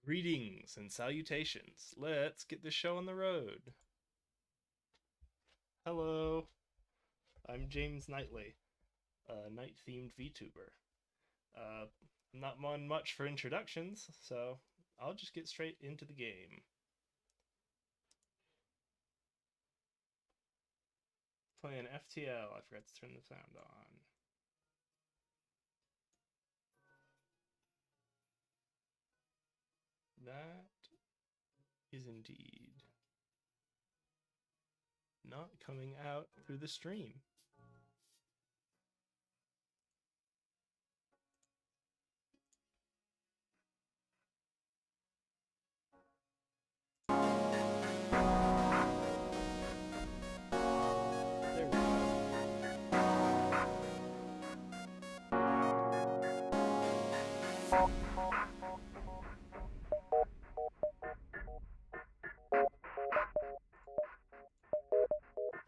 Greetings and salutations. Let's get this show on the road. Hello, I'm James Knightley, a night-themed VTuber. I'm not on much for introductions, so I'll just get straight into the game. Playing FTL. I forgot to turn the sound on. That is indeed not coming out through the stream.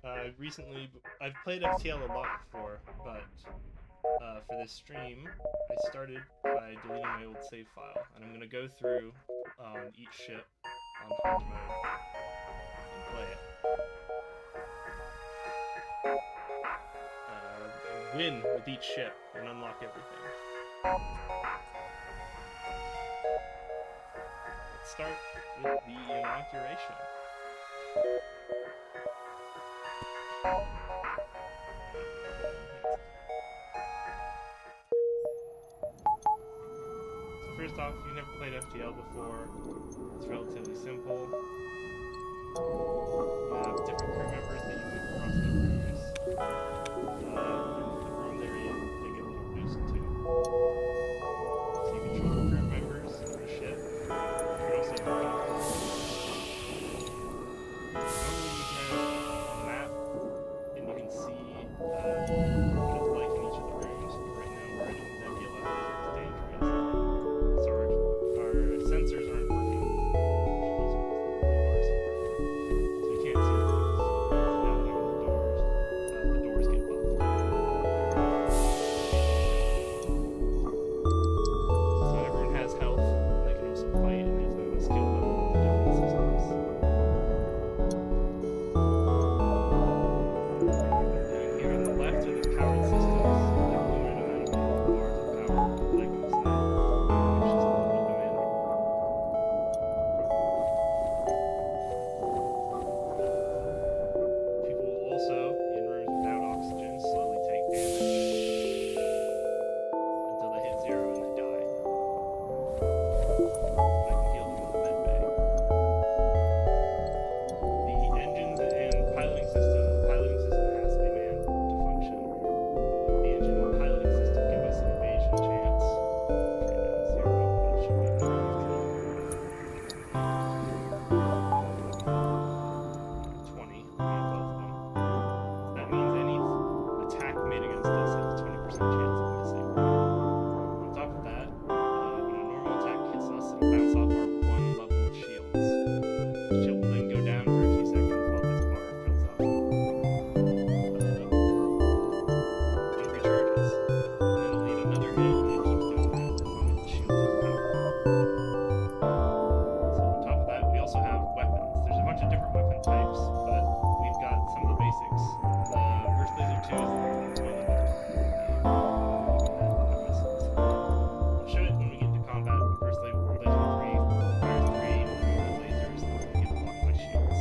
There we I've played FTL a lot before, but for this stream, I started by deleting my old save file, and I'm going to go through each ship on hard mode and play it. And win with each ship and unlock everything. Let's start with the inauguration. So first off, if you've never played FTL before, it's relatively simple. You have different crew members that you move across the rooms. The room they're in, they get a little boost too. So you control the crew members of the ship. You can also normally you can have a map, and you can see what it's like in each of the rooms. But right now we're in a nebula, so it's dangerous. So our sensors aren't working. Those bars are working. So we can't see things. Now that I'm in the doors get buffed. So everyone has health, and they can also fight, and there's a skill level with the different systems. And here on the left are the powered systems. They're limited amount of bars of power, like we said. There's just a little demand. People will also, in rooms without oxygen, slowly take damage until they hit 0 and they die. And I can heal them with a med bay. The engines and piloting system. The piloting system has to be manned to function. The engine and piloting system give us an evasion chance. Which right now is 0, but it should be 20. We have both of them. That means any attack made against us has a 20% chance of missing. On top of that, when a normal attack hits us, it'll bounce off our 1 level of shields. The shield will then go down for a few seconds while this bar fills up. It recharges. And then it'll need another hit, and it keeps doing that as long as the shields have power. So on top of that, we also have weapons. There's a bunch of different weapon types, but we've got some of the basics. The Burst Laser 2 is the only weapon missiles. I'll show it when we get into combat. Burst Laser 3 fires 3 overhead lasers that get blocked by shields.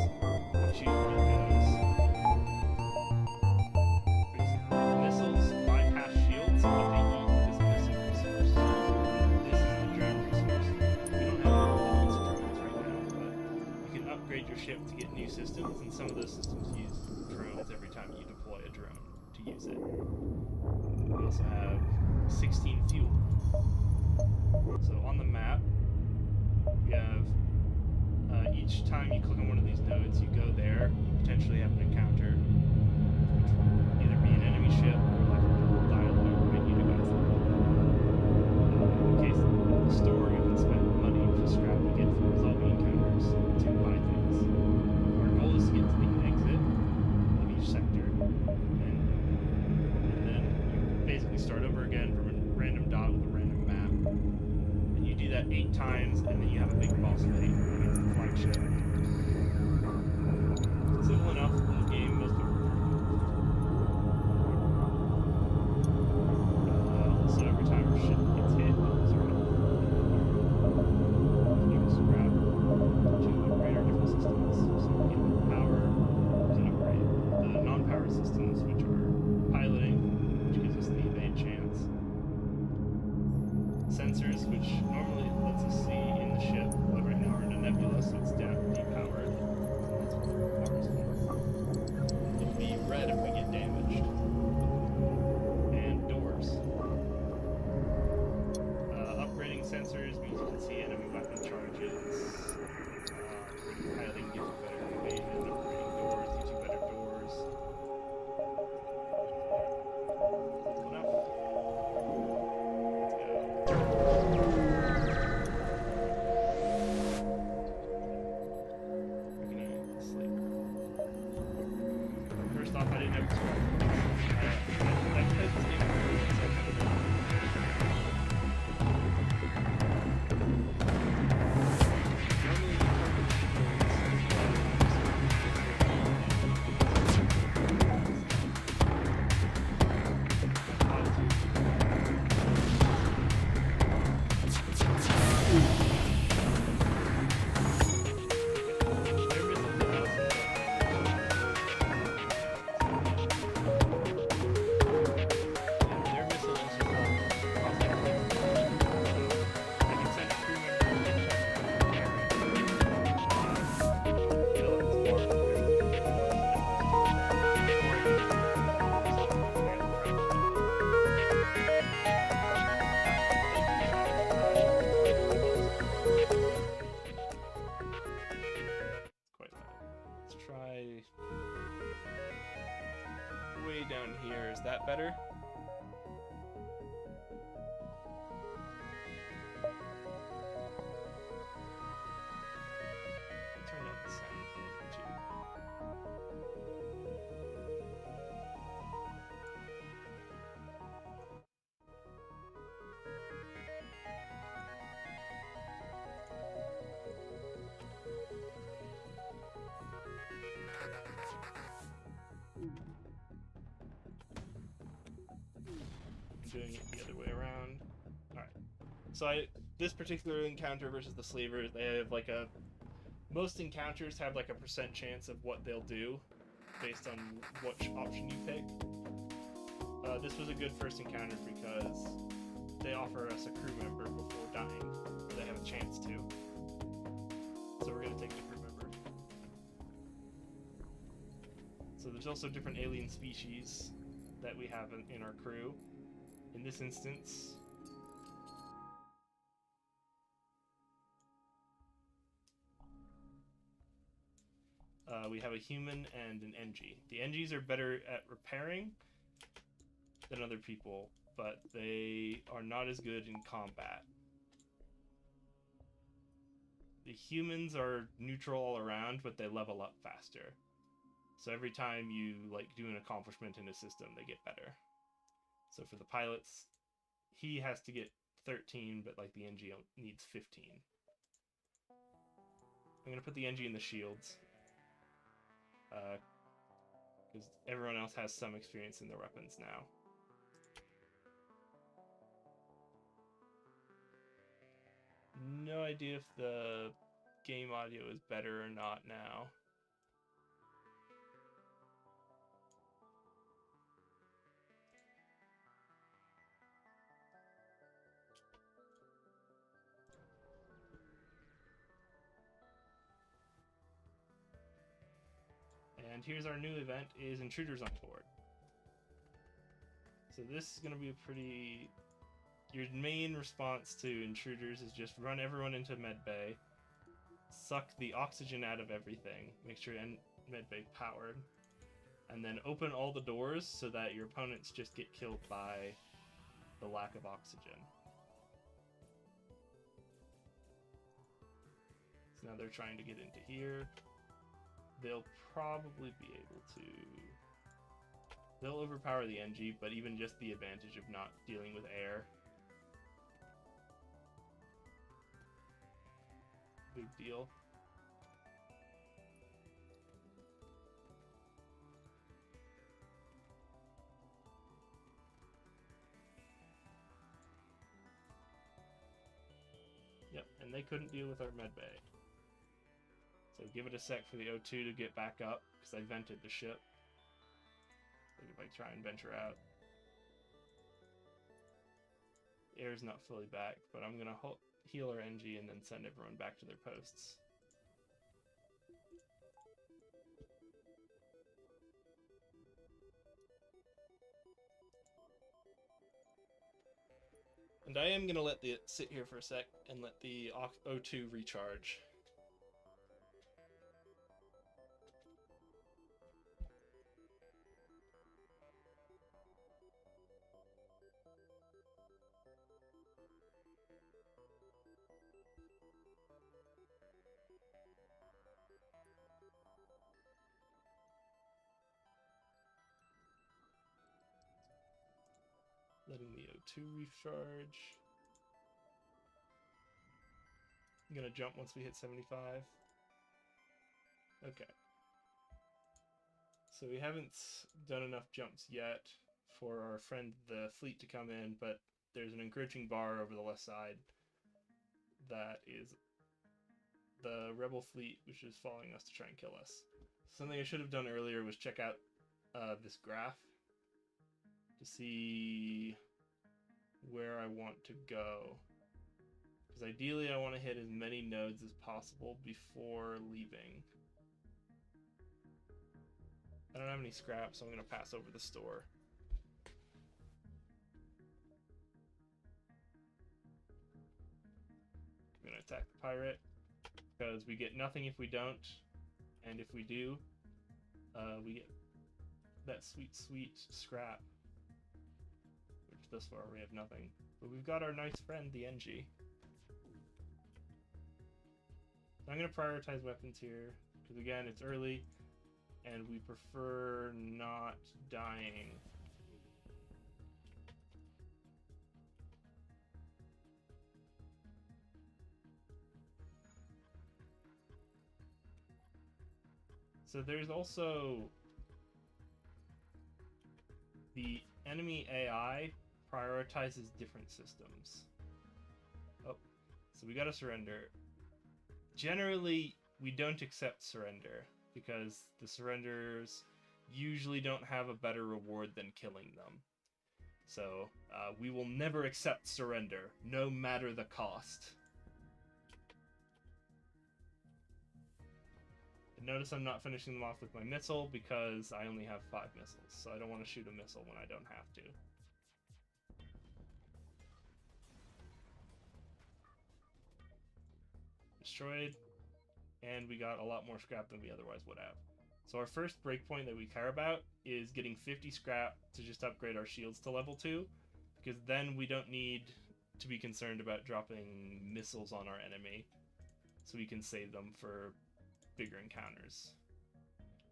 When the shield really goes. Basically, missiles bypass shields, but they eat this missile resource. This is the drone resource. We don't have any drones right now, but you can upgrade your ship to get new systems, and some of those systems use drones every time you deploy a drone to use it. We also have 16 fuel. So on the map, we have each time you click on one of these nodes, you go there, you potentially have an encounter, which will either be an enemy ship or like a little dialogue menu to go through. In the case of the store, you can spend money for scrap you get from resolving encounters to buy things. Our goal is to get to the exit of each sector, and then you basically start over again from a random dot with a random map. And you you do that 8 times, and then you have a big boss fight against the flagship. Simple enough in the game, most people prefer to do it. Also, every time our ship gets hit, it loses our health. So you can scrap to upgrade our different systems. So we get more power, we can upgrade the non-power systems, which are piloting, which gives us the evade chance. Sensors, which normally lets us see in the ship, but right now we're in a nebula, so it's depowered. That's what the power is for. It'll be red if we get damaged. And doors. Upgrading sensors means you can see enemy weapon charges. Upgrading piloting gives you better evasion. Upgrading doors gives you better doors. Simple enough. First off, I didn't have to scrap. I played this game before, so I kind of know. Normally, you target way down here. Is that better? Turn up the sound volume too. Doing it the other way around. Alright. So this particular encounter versus the slavers, they have like a... Most encounters have like a % chance of what they'll do based on which option you pick. This was a good first encounter because they offer us a crew member before dying, or they have a chance to. So we're going to take the crew member. So there's also different alien species that we have in our crew. In this instance, we have a human and an NG. The NGs are better at repairing than other people, but they are not as good in combat. The humans are neutral all around, but they level up faster. So every time you do an accomplishment in a system, they get better. So for the pilots, he has to get 13, but the NG needs 15. I'm going to put the NG in the shields. Because everyone else has some experience in their weapons now. No idea if the game audio is better or not now. And here's our new event, is Intruders on Board. So this is going to be a pretty... Your main response to intruders is just run everyone into medbay, suck the oxygen out of everything, make sure medbay powered, and then open all the doors so that your opponents just get killed by the lack of oxygen. So now they're trying to get into here. They'll probably be able to... They'll overpower the NG, but even just the advantage of not dealing with air. big deal. Yep, and they couldn't deal with our medbay. So give it a sec for the O2 to get back up, because I vented the ship. Like if I try and venture out. Air's not fully back, but I'm gonna heal our NG and then send everyone back to their posts. And I am gonna let it sit here for a sec and let the O2 recharge. Letting the O2 recharge. I'm gonna jump once we hit 75. Okay. So we haven't done enough jumps yet for our friend the fleet to come in, but there's an encroaching bar over the left side that is the rebel fleet, which is following us to try and kill us. Something I should have done earlier was check out this graph to see where I want to go. Because ideally I want to hit as many nodes as possible before leaving. I don't have any scrap, so I'm going to pass over the store. I'm going to attack the pirate, because we get nothing if we don't, and if we do, we get that sweet, sweet scrap, which thus far we have nothing. But we've got our nice friend, the NG. So I'm going to prioritize weapons here, because again, it's early, and we prefer not dying. So there's also the enemy AI prioritizes different systems. Oh, so we gotta surrender. Generally, we don't accept surrender, because the surrenders usually don't have a better reward than killing them. So we will never accept surrender, no matter the cost. And notice I'm not finishing them off with my missile, because I only have 5 missiles, so I don't want to shoot a missile when I don't have to. Destroyed, and we got a lot more scrap than we otherwise would have. So our first breakpoint that we care about is getting 50 scrap to just upgrade our shields to level 2, because then we don't need to be concerned about dropping missiles on our enemy, so we can save them for bigger encounters.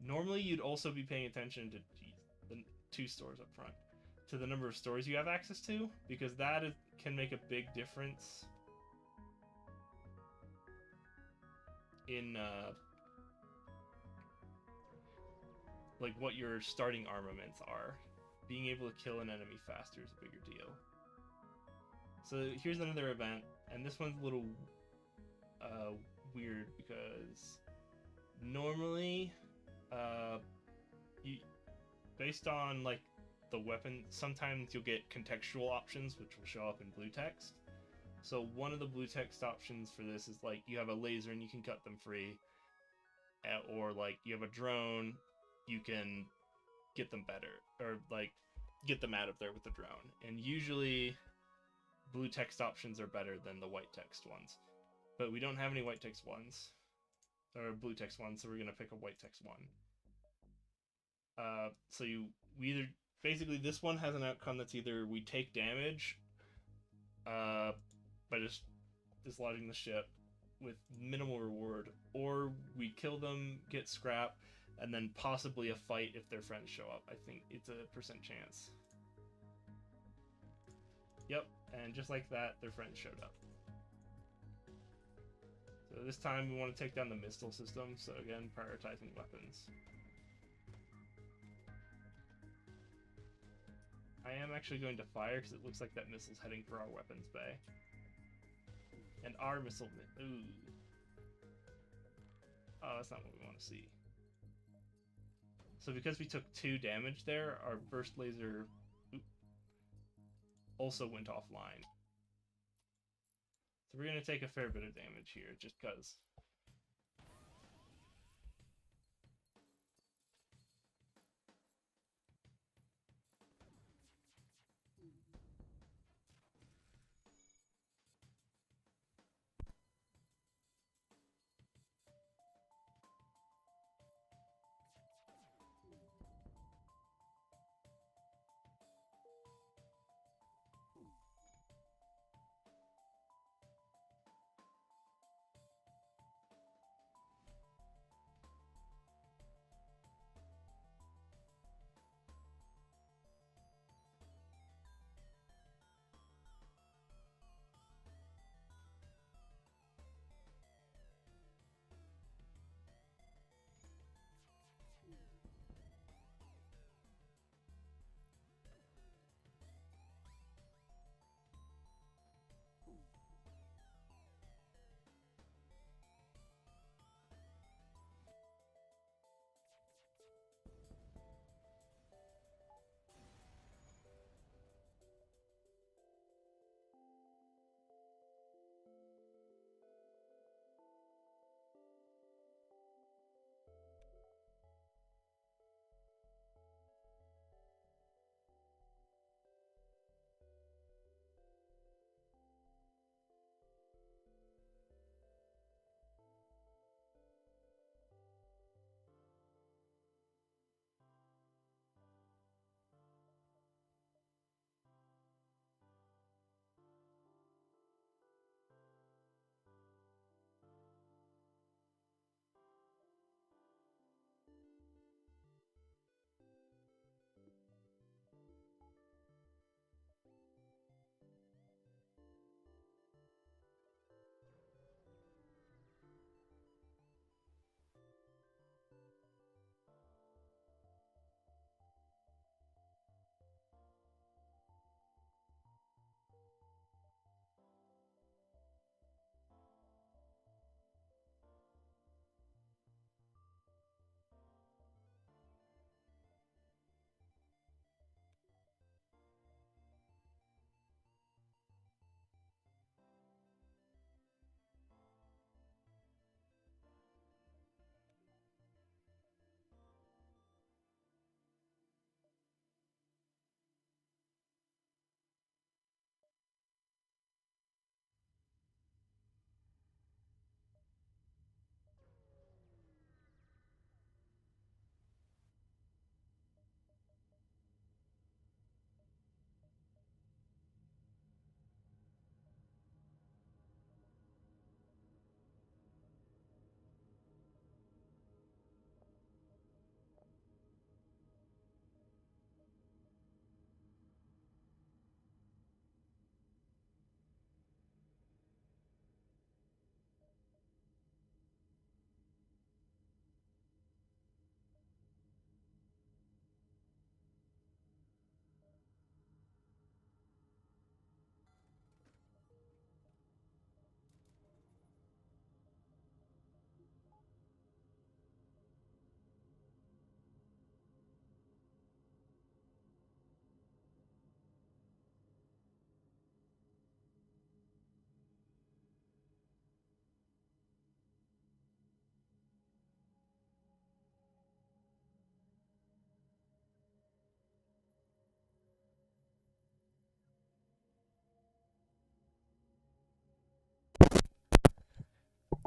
Normally you'd also be paying attention to the 2 stores up front, to the number of stores you have access to, because that can make a big difference in like what your starting armaments are. Being able to kill an enemy faster is a bigger deal. So here's another event, and this one's a little weird, because normally based on like the weapon, sometimes you'll get contextual options which will show up in blue text. So one of the blue text options for this is like you have a laser and you can cut them free, or like you have a drone, you can get them better, or like get them out of there with the drone. And usually blue text options are better than the white text ones, but we don't have any white text ones or blue text ones, so we're gonna pick a white text one. So we either basically, this one has an outcome that's either we take damage by just dislodging the ship with minimal reward, or we kill them, get scrap, and then possibly a fight if their friends show up. I think it's a % chance. Yep, and just like that, their friends showed up. So this time we want to take down the missile system, so again, prioritizing weapons. I am actually going to fire because it looks like that missile's heading for our weapons bay. And our missile... Ooh. Oh, that's not what we want to see. So because we took 2 damage there, our burst laser also went offline. So we're going to take a fair bit of damage here, just because.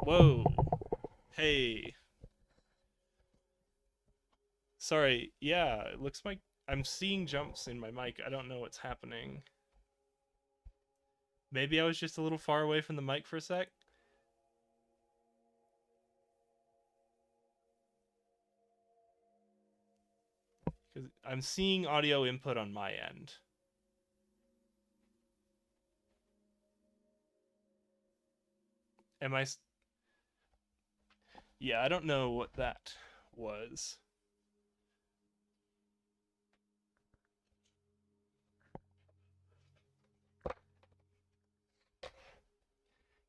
Whoa. Hey. Sorry. Yeah, it looks like I'm seeing jumps in my mic. I don't know what's happening. Maybe I was just a little far away from the mic for a sec. Because I'm seeing audio input on my end. Am I... Yeah, I don't know what that was.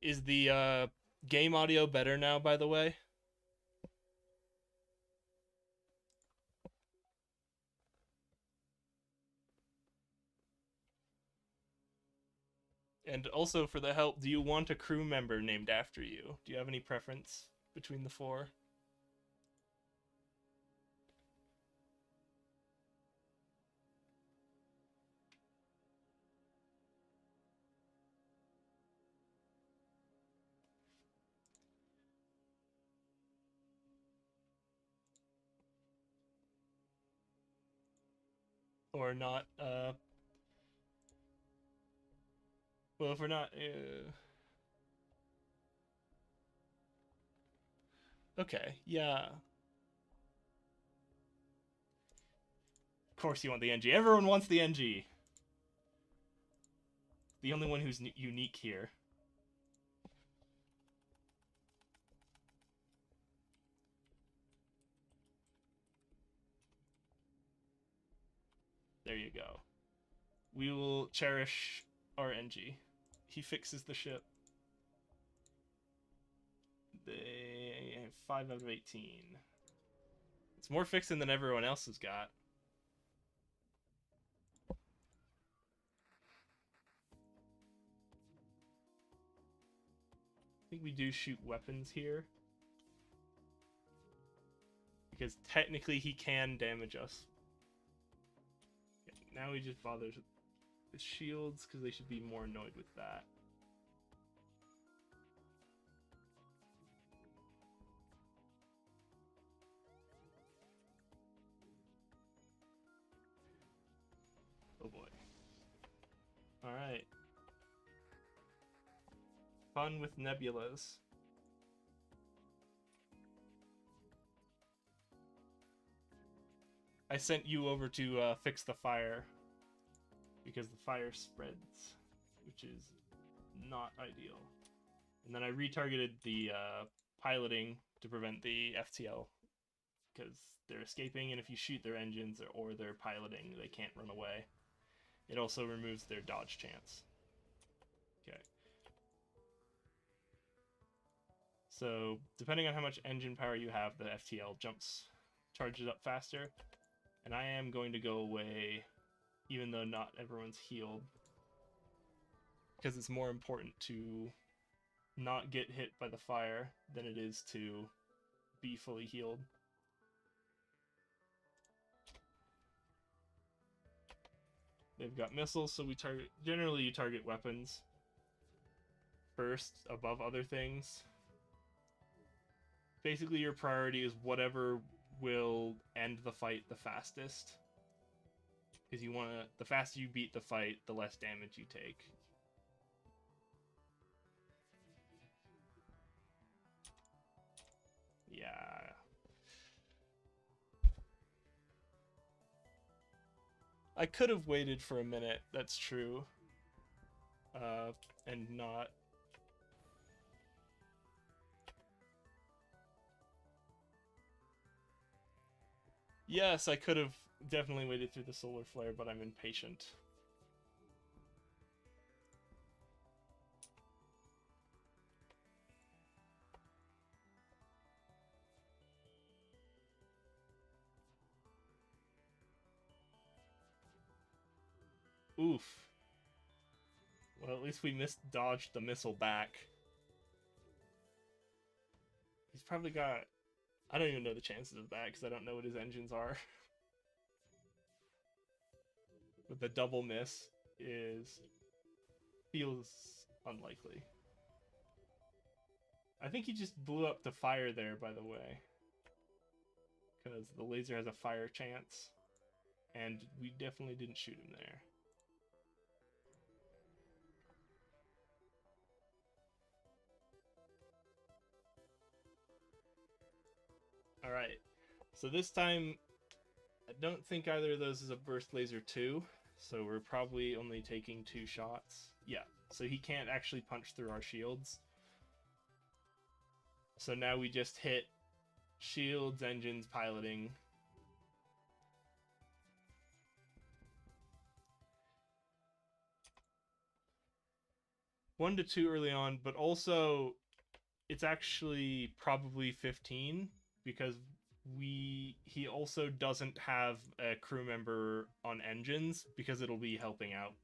Is the game audio better now, by the way? And also for the help, do you want a crew member named after you? Do you have any preference between the four? Or not? Well, if we're not, okay, yeah. Of course, you want the NG. Everyone wants the NG. The only one who's unique here. There you go. We will cherish our NG. He fixes the ship. They have 5 out of 18. It's more fixing than everyone else has got. I think we do shoot weapons here. Because technically he can damage us. Okay, now he just bothers with shields because they should be more annoyed with that. Oh boy. Alright. Fun with nebulas. I sent you over to fix the fire because the fire spreads, which is not ideal. And then I retargeted the piloting to prevent the FTL because they're escaping, and if you shoot their engines or their piloting, they can't run away. It also removes their dodge chance. Okay. So, depending on how much engine power you have, the FTL charges up faster. And I am going to go away, even though not everyone's healed. Because it's more important to not get hit by the fire than it is to be fully healed. They've got missiles, so generally you target weapons first above other things. Basically your priority is whatever will end the fight the fastest. Because the faster you beat the fight, the less damage you take. Yeah. I could have waited for a minute, that's true. And not. Yes, I could have definitely waited through the solar flare, but I'm impatient. Oof. Well, at least we dodged the missile back. He's probably got... I don't even know the chances of that, because I don't know what his engines are. But the double miss feels unlikely. I think he just blew up the fire there, by the way. Because the laser has a fire chance. And we definitely didn't shoot him there. Alright. So this time, I don't think either of those is a burst laser 2. So we're probably only taking 2 shots. Yeah, so he can't actually punch through our shields. So now we just hit shields, engines, piloting. One to two early on, but also it's actually probably 15 because he also doesn't have a crew member on engines because it'll be helping out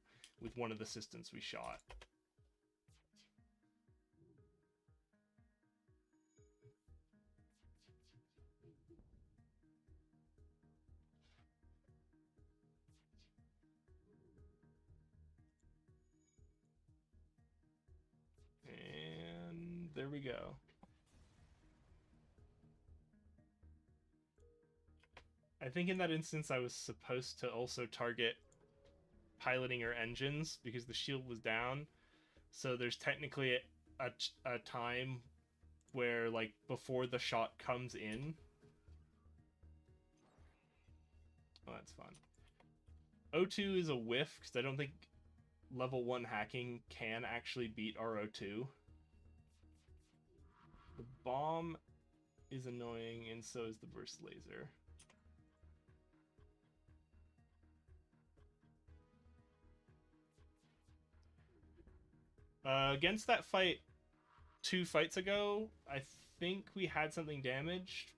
with one of the systems we shot. And there we go. I think in that instance I was supposed to also target piloting or engines because the shield was down. So there's technically a time where, like, before the shot comes in. Oh, that's fun. O2 is a whiff because I don't think level 1 hacking can actually beat our O2. The bomb is annoying, and so is the burst laser. Against that fight 2 fights ago, I think we had something damaged.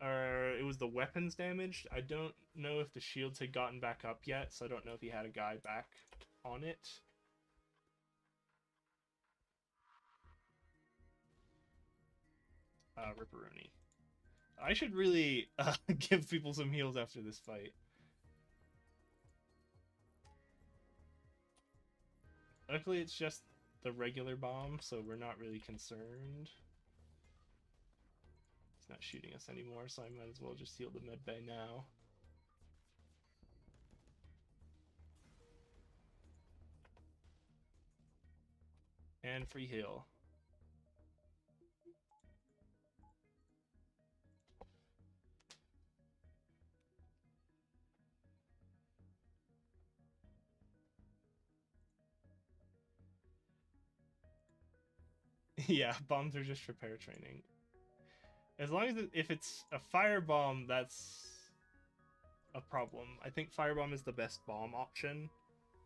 Or it was the weapons damaged. I don't know if the shields had gotten back up yet, so I don't know if he had a guy back on it. Ripperoni. I should really give people some heals after this fight. Luckily, it's just the regular bomb, so we're not really concerned. He's not shooting us anymore, so I might as well just heal the med bay now. And free heal. Yeah, bombs are just repair training. As long as if it's a firebomb, that's a problem. I think firebomb is the best bomb option.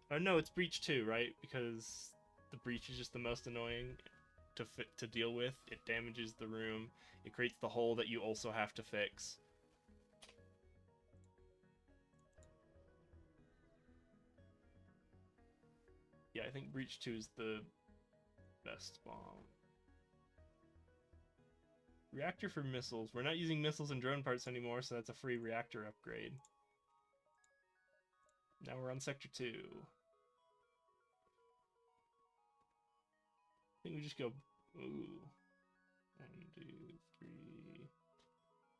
Oh no, it's breach 2, right? Because the breach is just the most annoying to deal with. It damages the room. It creates the hole that you also have to fix. Yeah, I think breach 2 is the best bomb. Reactor for missiles. We're not using missiles and drone parts anymore, so that's a free reactor upgrade. Now we're on Sector 2. I think we just go... Ooh. 1, 2, 3...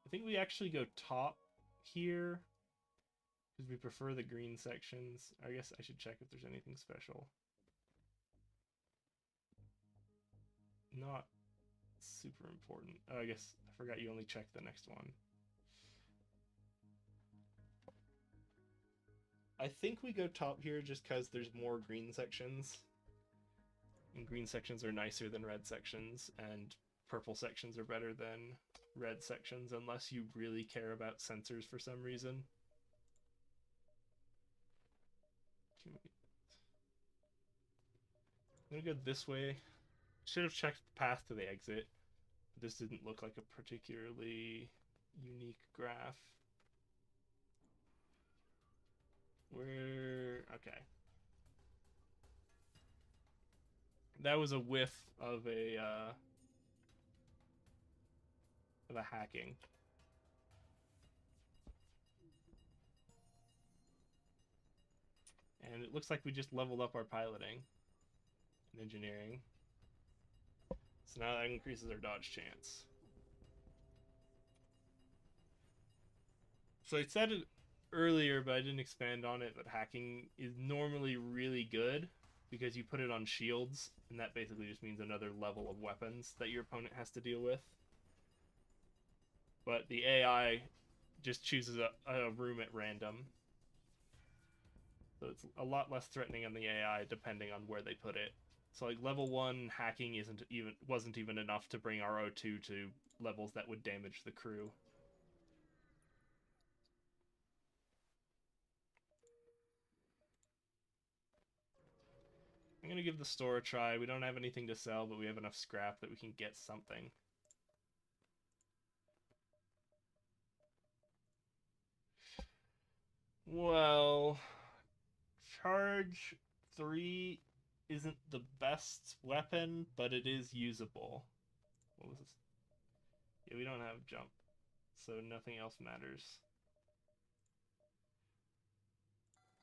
I think we actually go top here, because we prefer the green sections. I guess I should check if there's anything special. Not super important. Oh, I guess I forgot you only checked the next one. I think we go top here just because there's more green sections. And green sections are nicer than red sections, and purple sections are better than red sections unless you really care about sensors for some reason. I'm gonna go this way. Should have checked the path to the exit. This didn't look like a particularly unique graph. Okay. That was a whiff of a hacking. And it looks like we just leveled up our piloting and engineering. So now that increases our dodge chance. So I said it earlier, but I didn't expand on it, but hacking is normally really good because you put it on shields, and that basically just means another level of weapons that your opponent has to deal with. But the AI just chooses a room at random. So it's a lot less threatening on the AI depending on where they put it. So like level 1 hacking wasn't even enough to bring our O2 to levels that would damage the crew. I'm gonna give the store a try. We don't have anything to sell, but we have enough scrap that we can get something. Well, charge 3 isn't the best weapon, but it is usable. What was this? Yeah, we don't have jump, so nothing else matters.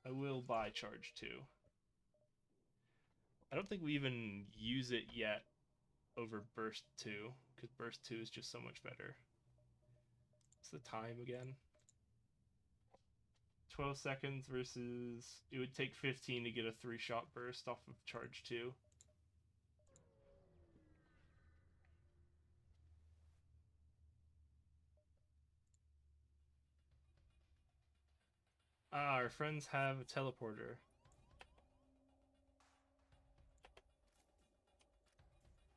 I will buy charge 2. I don't think we even use it yet over burst 2, because burst 2 is just so much better. What's the time again? 12 seconds versus it would take 15 to get a 3-shot burst off of charge 2. Ah, our friends have a teleporter.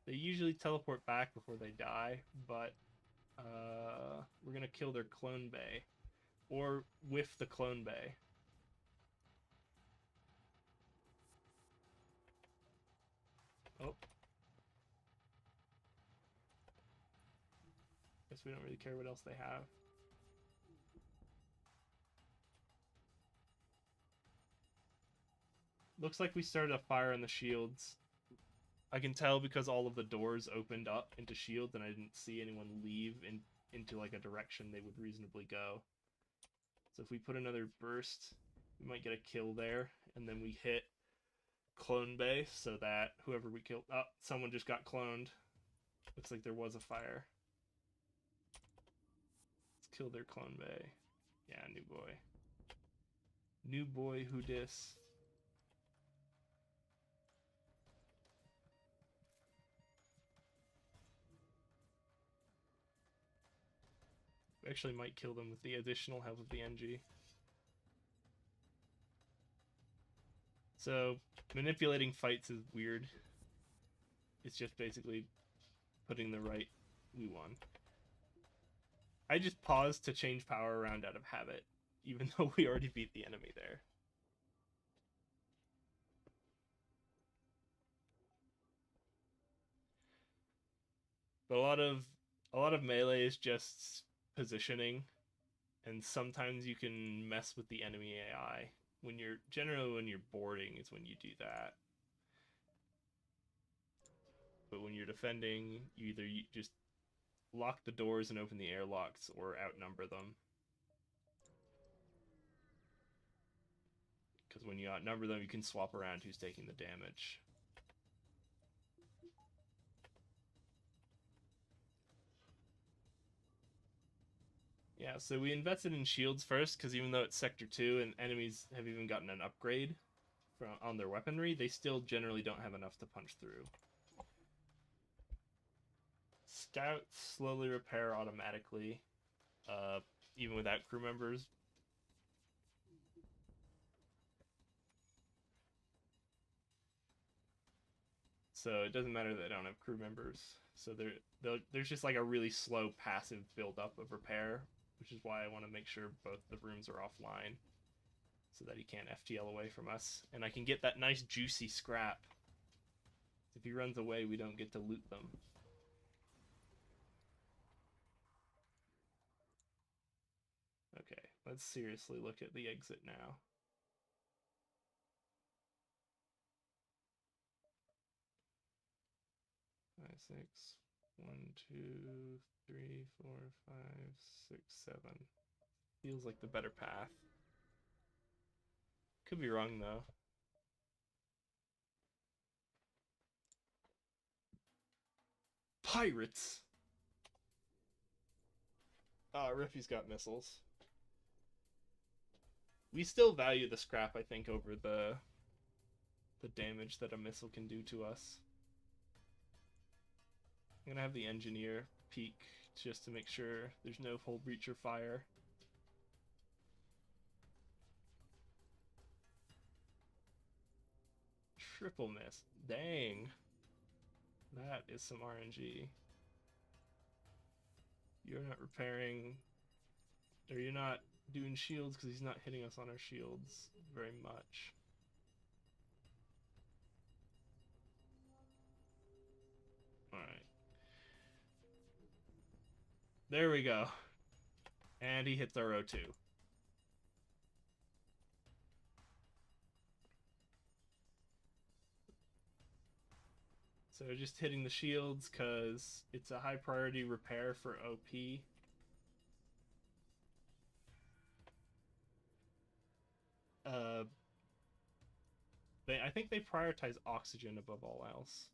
They usually teleport back before they die, but we're gonna kill their clone bay. Or whiff the clone bay. Oh. Guess we don't really care what else they have. Looks like we started a fire on the shields. I can tell because all of the doors opened up into shields and I didn't see anyone leave into like a direction they would reasonably go. So if we put another burst, we might get a kill there, and then we hit clone bay so that whoever we killed... Oh, someone just got cloned. Looks like there was a fire. Let's kill their clone bay. Yeah, new boy. New boy who dis. We actually might kill them with the additional help of the NG. So, manipulating fights is weird. It's just basically putting the right... We won. I just paused to change power around out of habit, even though we already beat the enemy there. But a lot of melee is just positioning, and sometimes you can mess with the enemy AI. When you're boarding is when you do that. But when you're defending, you just lock the doors and open the airlocks or outnumber them. Because when you outnumber them, you can swap around who's taking the damage. Yeah, so we invested in shields first, because even though it's Sector 2 and enemies have even gotten an upgrade on their weaponry, they still generally don't have enough to punch through. Scouts slowly repair automatically, even without crew members. So it doesn't matter that they don't have crew members. So there's just like a really slow passive buildup of repair, which is why I want to make sure both the rooms are offline, so that he can't FTL away from us, and I can get that nice juicy scrap. If he runs away, we don't get to loot them. Okay, let's seriously look at the exit now. Five, six, 1, 2, 3, 4, 5, 6, 7. Feels like the better path. Could be wrong though. Pirates! Ah, Riffy's got missiles. We still value the scrap, I think, over the damage that a missile can do to us. I'm gonna have the engineer peek just to make sure there's no hull breach or fire. Triple miss. Dang. That is some RNG. You're not repairing, or you're not doing shields because he's not hitting us on our shields very much. There we go. And he hits our O2. So just hitting the shields because it's a high priority repair for OP. Uh, I think they prioritize oxygen above all else.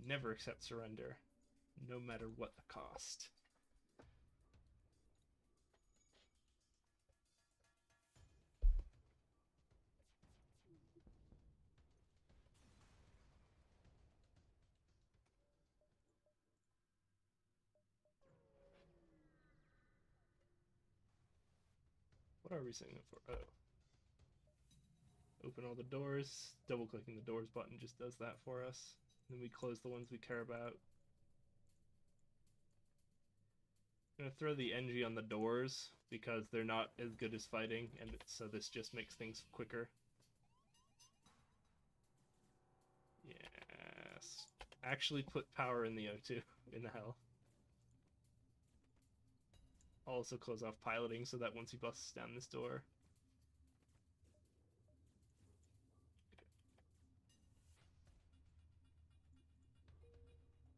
Never accept surrender, no matter what the cost. What are we saying it for? Oh. Open all the doors. Double clicking the doors button just does that for us. Then we close the ones we care about. I'm gonna throw the NG on the doors because they're not as good as fighting, and so this just makes things quicker. Yes. Actually put power in the O2 in the hell. Also close off piloting so that once he busts down this door.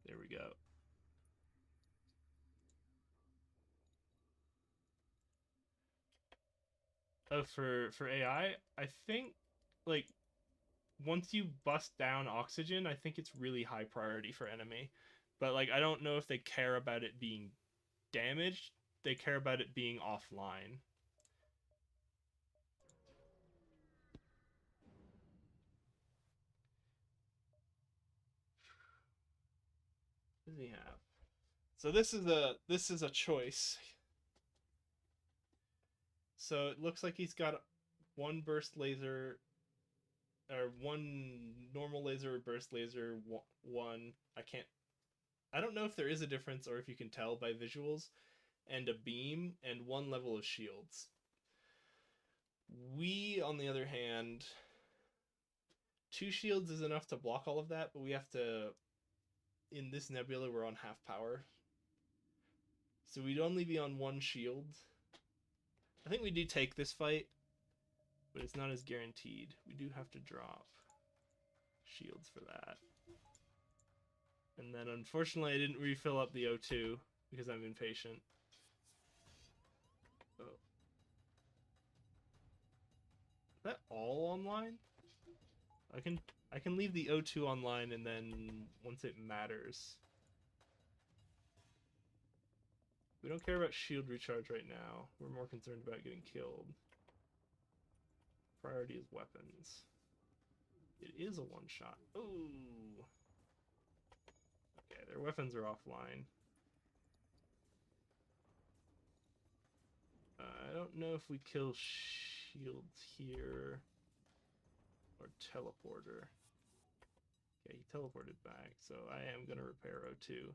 There we go. Oh, for AI, I think like once you bust down oxygen, I think it's really high priority for enemy. But like I don't know if they care about it being damaged. They care about it being offline. What does he have? So this is a choice. So it looks like he's got one burst laser or one normal laser or burst laser, one I don't know if there is a difference or if you can tell by visuals, and a beam and one level of shields. We, on the other hand, two shields is enough to block all of that, but we have to, in this nebula, we're on half power. So we'd only be on one shield. I think we do take this fight, but it's not as guaranteed. We do have to drop shields for that. And then unfortunately I didn't refill up the O2 because I'm impatient. Oh. Is that all online? I can leave the O2 online and then once it matters. We don't care about shield recharge right now. We're more concerned about getting killed. Priority is weapons. It is a one-shot. Ooh. Okay, their weapons are offline. I don't know if we kill shields here or teleporter. Okay, he teleported back, so I am gonna repair O2.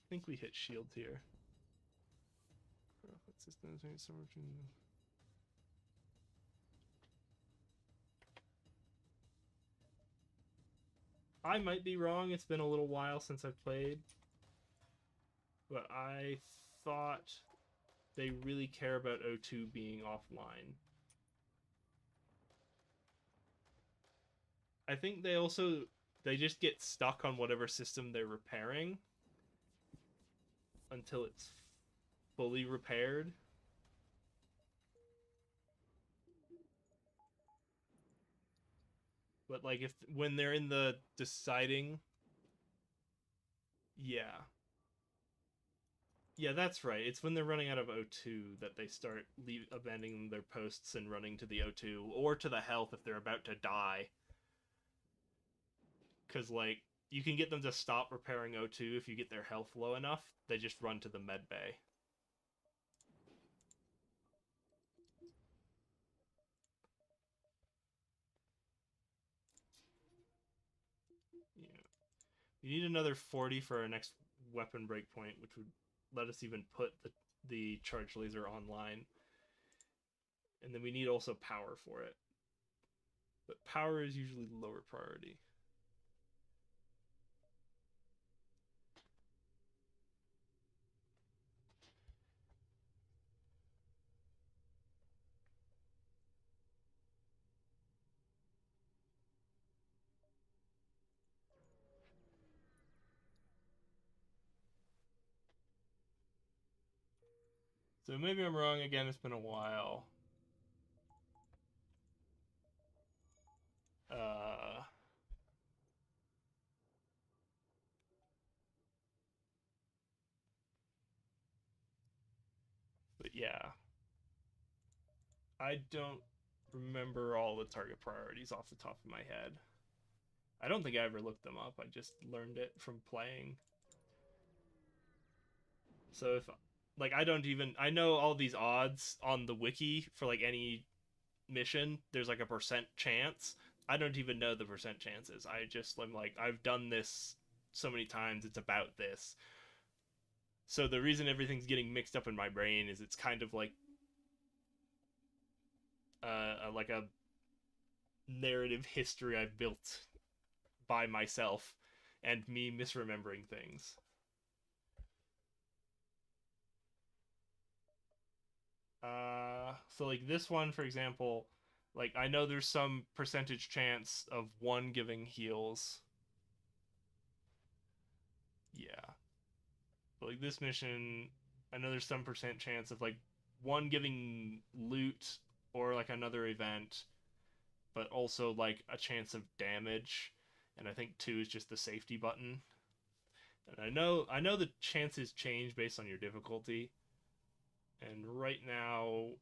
I think we hit shields here. I might be wrong. It's been a little while since I've played, but I thought they really care about O2 being offline. I think they just get stuck on whatever system they're repairing until it's fully repaired. But like if when they're in the deciding, yeah. Yeah, that's right. It's when they're running out of O2 that they start abandoning their posts and running to the O2 or to the health if they're about to die. Because, like, you can get them to stop repairing O2 if you get their health low enough. They just run to the med bay. Yeah. We need another 40 for our next weapon breakpoint, which would let us even put the charge laser online. And then we need also power for it. But power is usually lower priority. So maybe I'm wrong again, it's been a while. But yeah. I don't remember all the target priorities off the top of my head. I don't think I ever looked them up. I just learned it from playing. So if like I know all these odds on the wiki for like any mission. There's like a percent chance. I don't even know the percent chances. I'm like I've done this so many times. It's about this. So the reason everything's getting mixed up in my brain is it's kind of like a narrative history I've built by myself and me misremembering things. So like this one, for example, like I know there's some percentage chance of one giving heals. Yeah. But like this mission, I know there's some percent chance of like one giving loot or like another event, but also like a chance of damage. And I think two is just the safety button. And I know the chances change based on your difficulty. And right now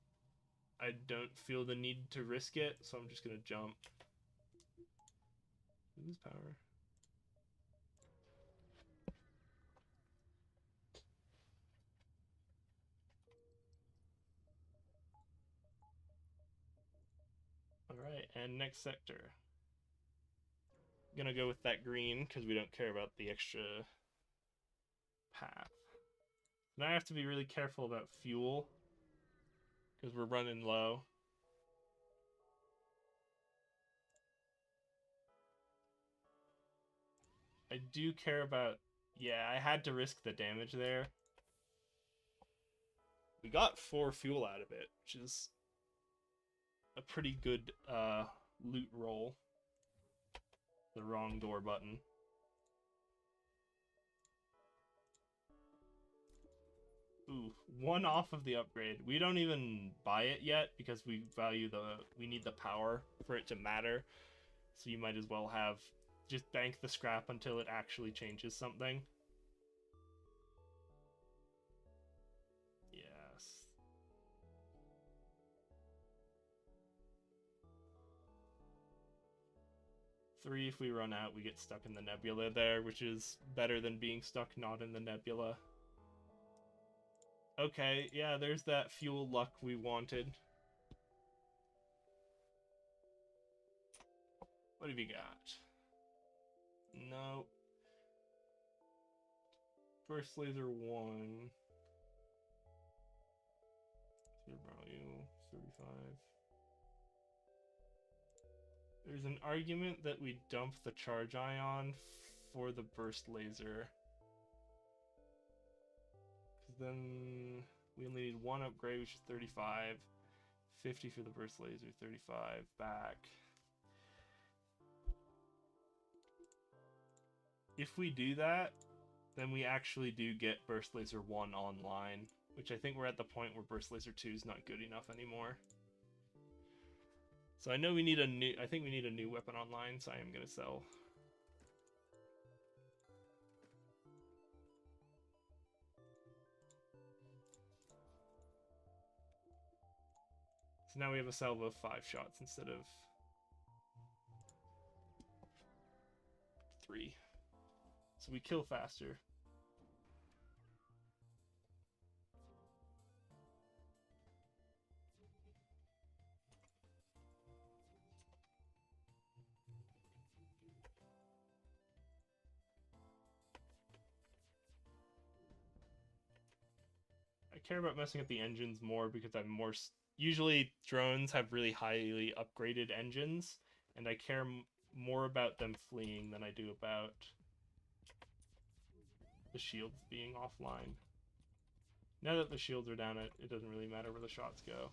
I don't feel the need to risk it, so I'm just gonna jump. Lose power. Alright, and next sector. I'm gonna go with that green because we don't care about the extra path. Now I have to be really careful about fuel because we're running low. I do care about... Yeah, I had to risk the damage there. We got 4 fuel out of it, which is a pretty good loot roll. The wrong door button. Ooh, 1 off of the upgrade. We don't even buy it yet because we need the power for it to matter. So you might as well have just bank the scrap until it actually changes something. Yes. Three, if we run out, we get stuck in the nebula there, which is better than being stuck not in the nebula. Okay, yeah, there's that fuel luck we wanted. What have you got? No. First laser 1. Value 35. There's an argument that we dump the charge ion for the burst laser. Because then we only need 1 upgrade, which is 35. 50 for the burst laser, 35 back. If we do that, then we actually do get burst laser 1 online, which I think we're at the point where burst laser 2 is not good enough anymore. So I know we need I think we need a new weapon online, so I am going to sell. So now we have a salvo of 5 shots instead of 3. So we kill faster. I care about messing up the engines more because I'm more... Usually drones have really highly upgraded engines, and I care more about them fleeing than I do about the shields being offline. Now that the shields are down, it doesn't really matter where the shots go.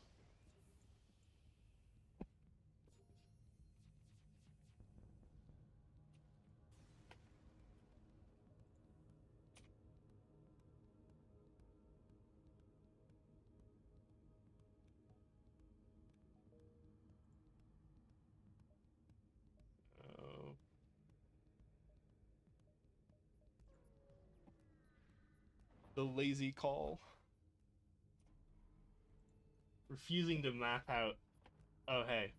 The lazy call. Refusing to map out. Oh, hey.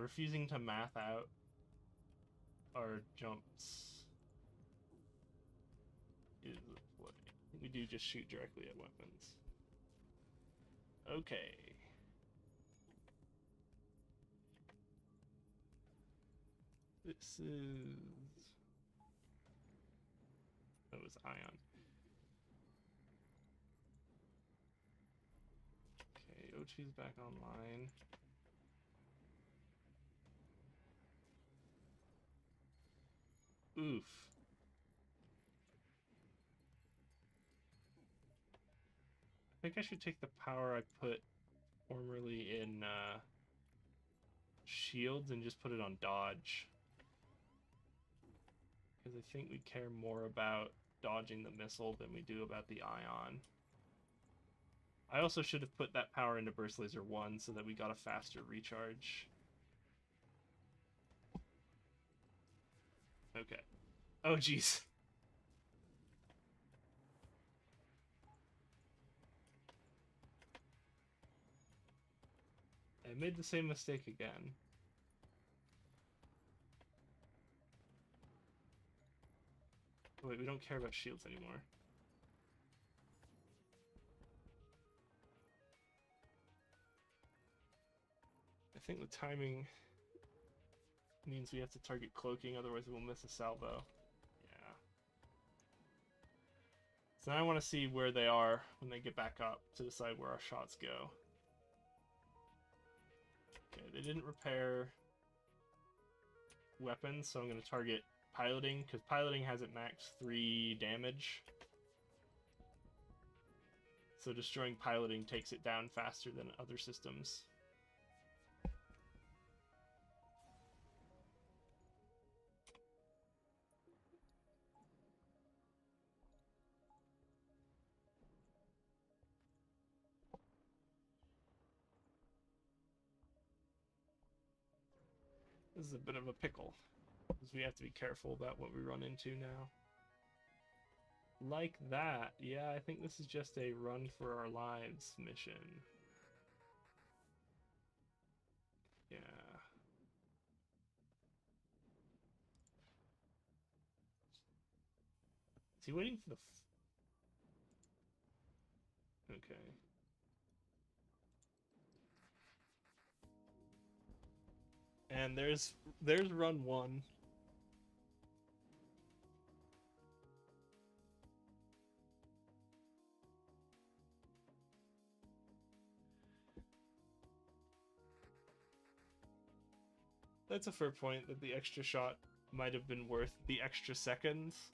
Refusing to math out our jumps is what we do. Just shoot directly at weapons. Okay. This is. That was Ion. Okay, Ochi's back online. Oof. I think I should take the power I put formerly in shields and just put it on dodge. Because I think we care more about dodging the missile than we do about the ion. I also should have put that power into Burst Laser 1 so that we got a faster recharge. Okay. Oh, jeez. I made the same mistake again. Oh, wait, we don't care about shields anymore. I think the timing means we have to target cloaking, otherwise we'll miss a salvo. Yeah. So now I want to see where they are when they get back up to decide where our shots go. Okay, they didn't repair weapons, so I'm going to target piloting, because piloting has at max 3 damage. So destroying piloting takes it down faster than other systems. This is a bit of a pickle, because we have to be careful about what we run into now. Like that. Yeah, I think this is just a run for our lives mission. Yeah. Is he waiting for the... Okay. And there's run 1. That's a fair point that the extra shot might have been worth the extra seconds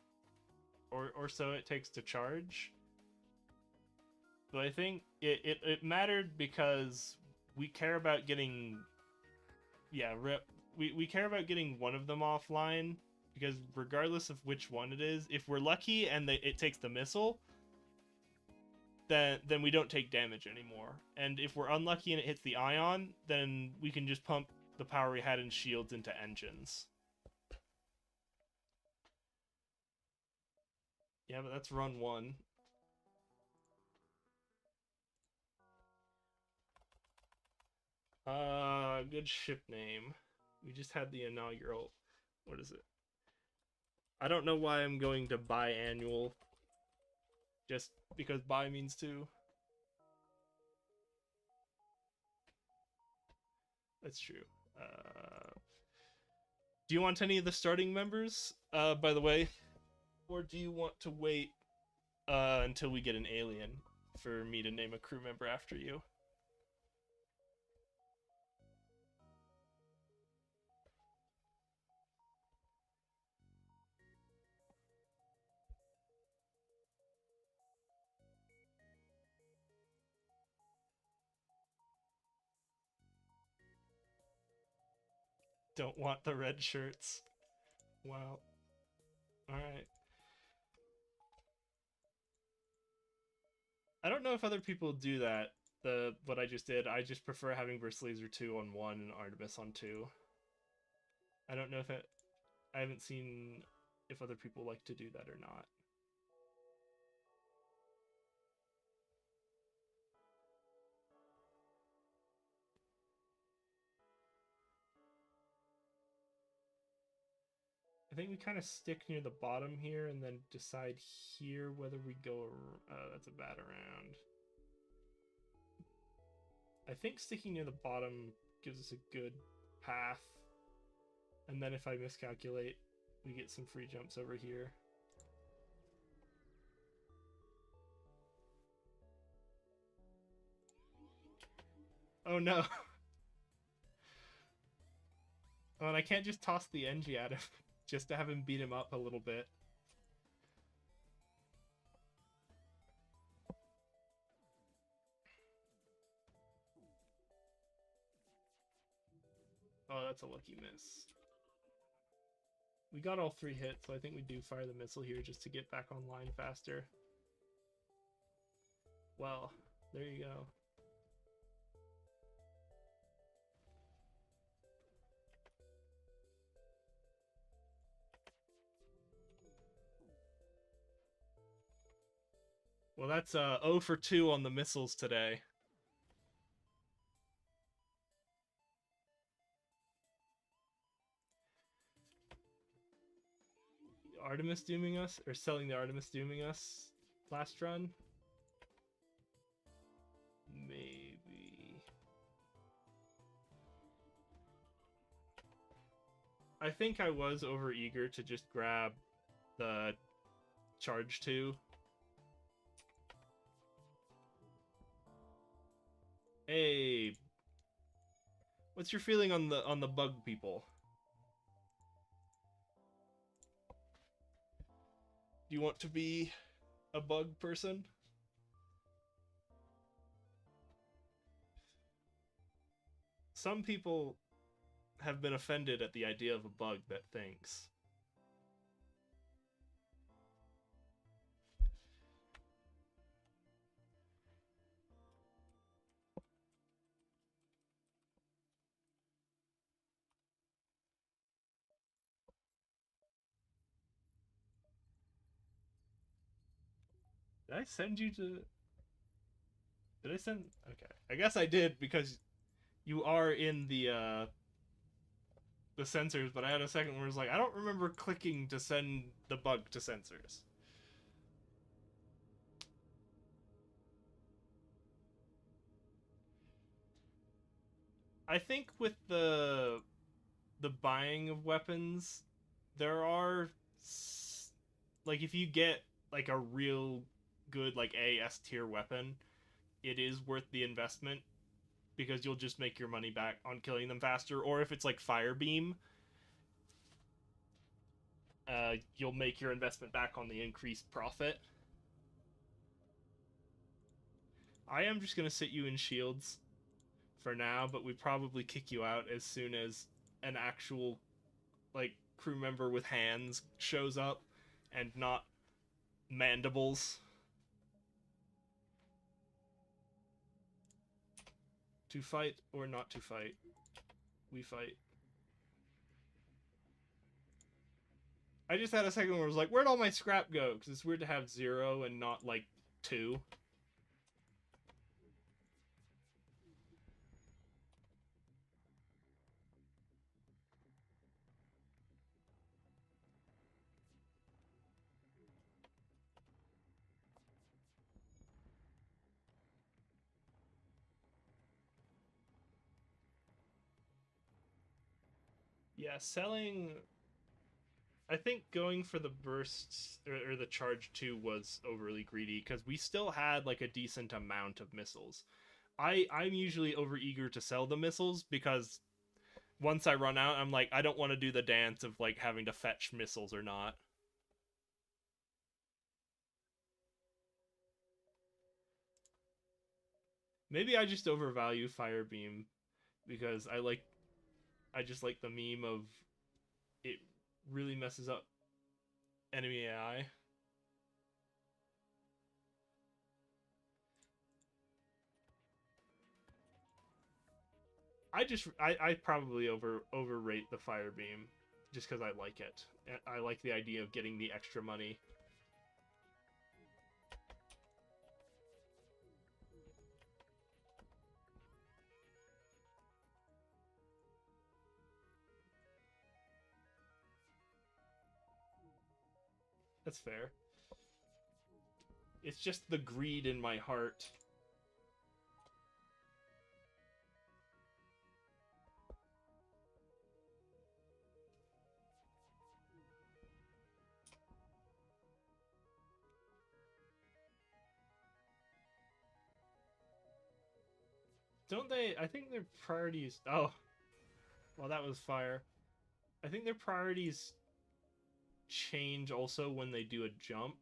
or so it takes to charge. But I think it mattered because we care about getting... Yeah, we care about getting one of them offline, because regardless of which one it is, if we're lucky and it takes the missile, then we don't take damage anymore. And if we're unlucky and it hits the ion, then we can just pump the power we had in shields into engines. Yeah, but that's run 1. Good ship name. We just had the inaugural... What is it? I don't know why I'm going to biannual. Just because bi means 2. That's true. Do you want any of the starting members, by the way? Or do you want to wait until we get an alien for me to name a crew member after you? Don't want the red shirts. Wow. Alright. I don't know if other people do that. What I just did. I just prefer having Burst Laser 2 on 1 and Artemis on 2. I don't know if it... I haven't seen if other people like to do that or not. I think we kind of stick near the bottom here and then decide here whether we go. That's a bad around. I think sticking near the bottom gives us a good path. And then if I miscalculate, we get some free jumps over here. Oh no. Oh, and I can't just toss the Engie at him just to have him beat him up a little bit. Oh, that's a lucky miss. We got all 3 hits, so I think we do fire the missile here just to get back online faster. Well, there you go. Well, that's 0 for 2 on the missiles today. Artemis dooming us, or selling the Artemis dooming us last run? Maybe. I think I was over eager to just grab the charge 2. Hey, what's your feeling on the bug people? Do you want to be a bug person? Some people have been offended at the idea of a bug that thinks. Did I send you to... Did I send... Okay. I guess I did because you are in the sensors, but I had a second where it was like, I don't remember clicking to send the bug to sensors. I think with the buying of weapons, there are like if you get like a real good like A/S tier weapon, it is worth the investment because you'll just make your money back on killing them faster. Or if it's like Fire Beam, you'll make your investment back on the increased profit. I am just gonna sit you in shields for now, but we probably kick you out as soon as an actual like crew member with hands shows up and not mandibles. To fight or not to fight? We fight. I just had a second where I was like, where'd all my scrap go? Because it's weird to have 0 and not like 2. Yeah, selling. I think going for the bursts or the charge 2 was overly greedy because we still had like a decent amount of missiles. I'm usually over eager to sell the missiles because once I run out, I'm like, I don't want to do the dance of like having to fetch missiles or not. Maybe I just overvalue Fire Beam because I just like the meme of it really messes up enemy AI. I probably overrate the Fire Beam just because I like it. I like the idea of getting the extra money. That's fair. It's just the greed in my heart. Don't they? I think their priorities. Oh, well, that was fire. I think their priorities change also when they do a jump.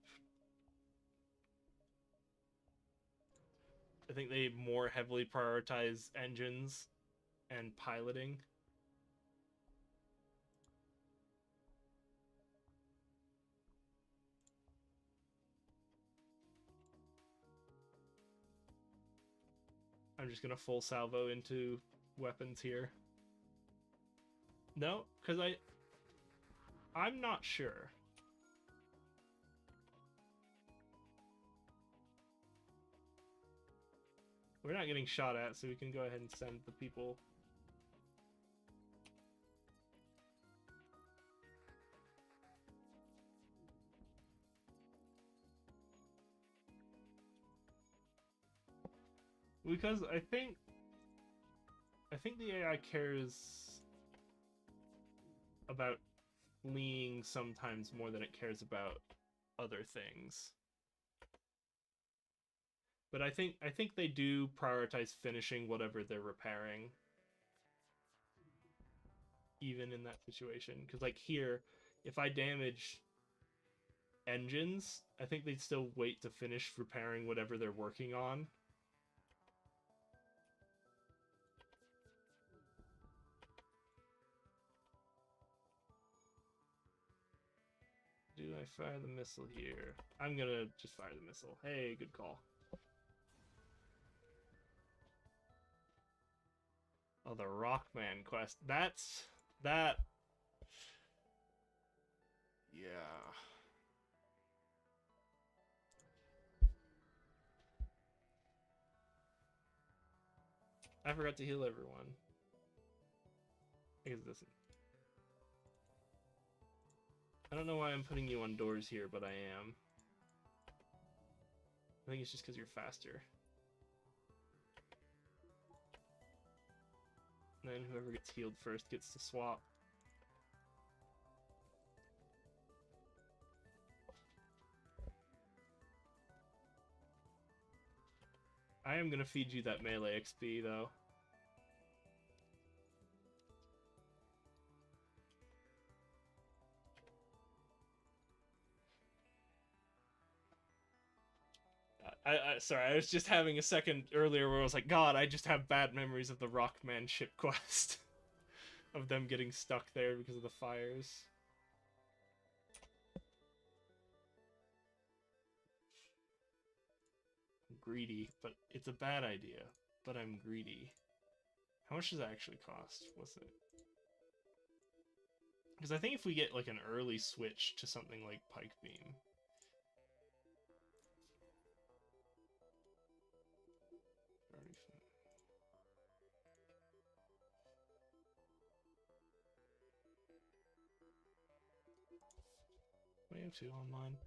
I think they more heavily prioritize engines and piloting. I'm just gonna full salvo into weapons here. No, because I'm not sure. We're not getting shot at, so we can go ahead and send the people. Because I think the AI cares about fleeing sometimes more than it cares about other things. But I think they do prioritize finishing whatever they're repairing, even in that situation. Because like here, if I damage engines, I think they'd still wait to finish repairing whatever they're working on. Do I fire the missile here? I'm gonna just fire the missile. Hey, good call. Oh, the Rockman quest. That's... that... Yeah. I forgot to heal everyone. I guess it doesn't. I don't know why I'm putting you on doors here, but I am. I think it's just because you're faster. And then whoever gets healed first gets to swap. I am gonna feed you that melee XP, though. Sorry, I was just having a second earlier where I was like, God, I just have bad memories of the Rockman ship quest. Of them getting stuck there because of the fires. I'm greedy, but it's a bad idea. But I'm greedy. How much does that actually cost? What's it? Because I think if we get like an early switch to something like Pike Beam. We have two online.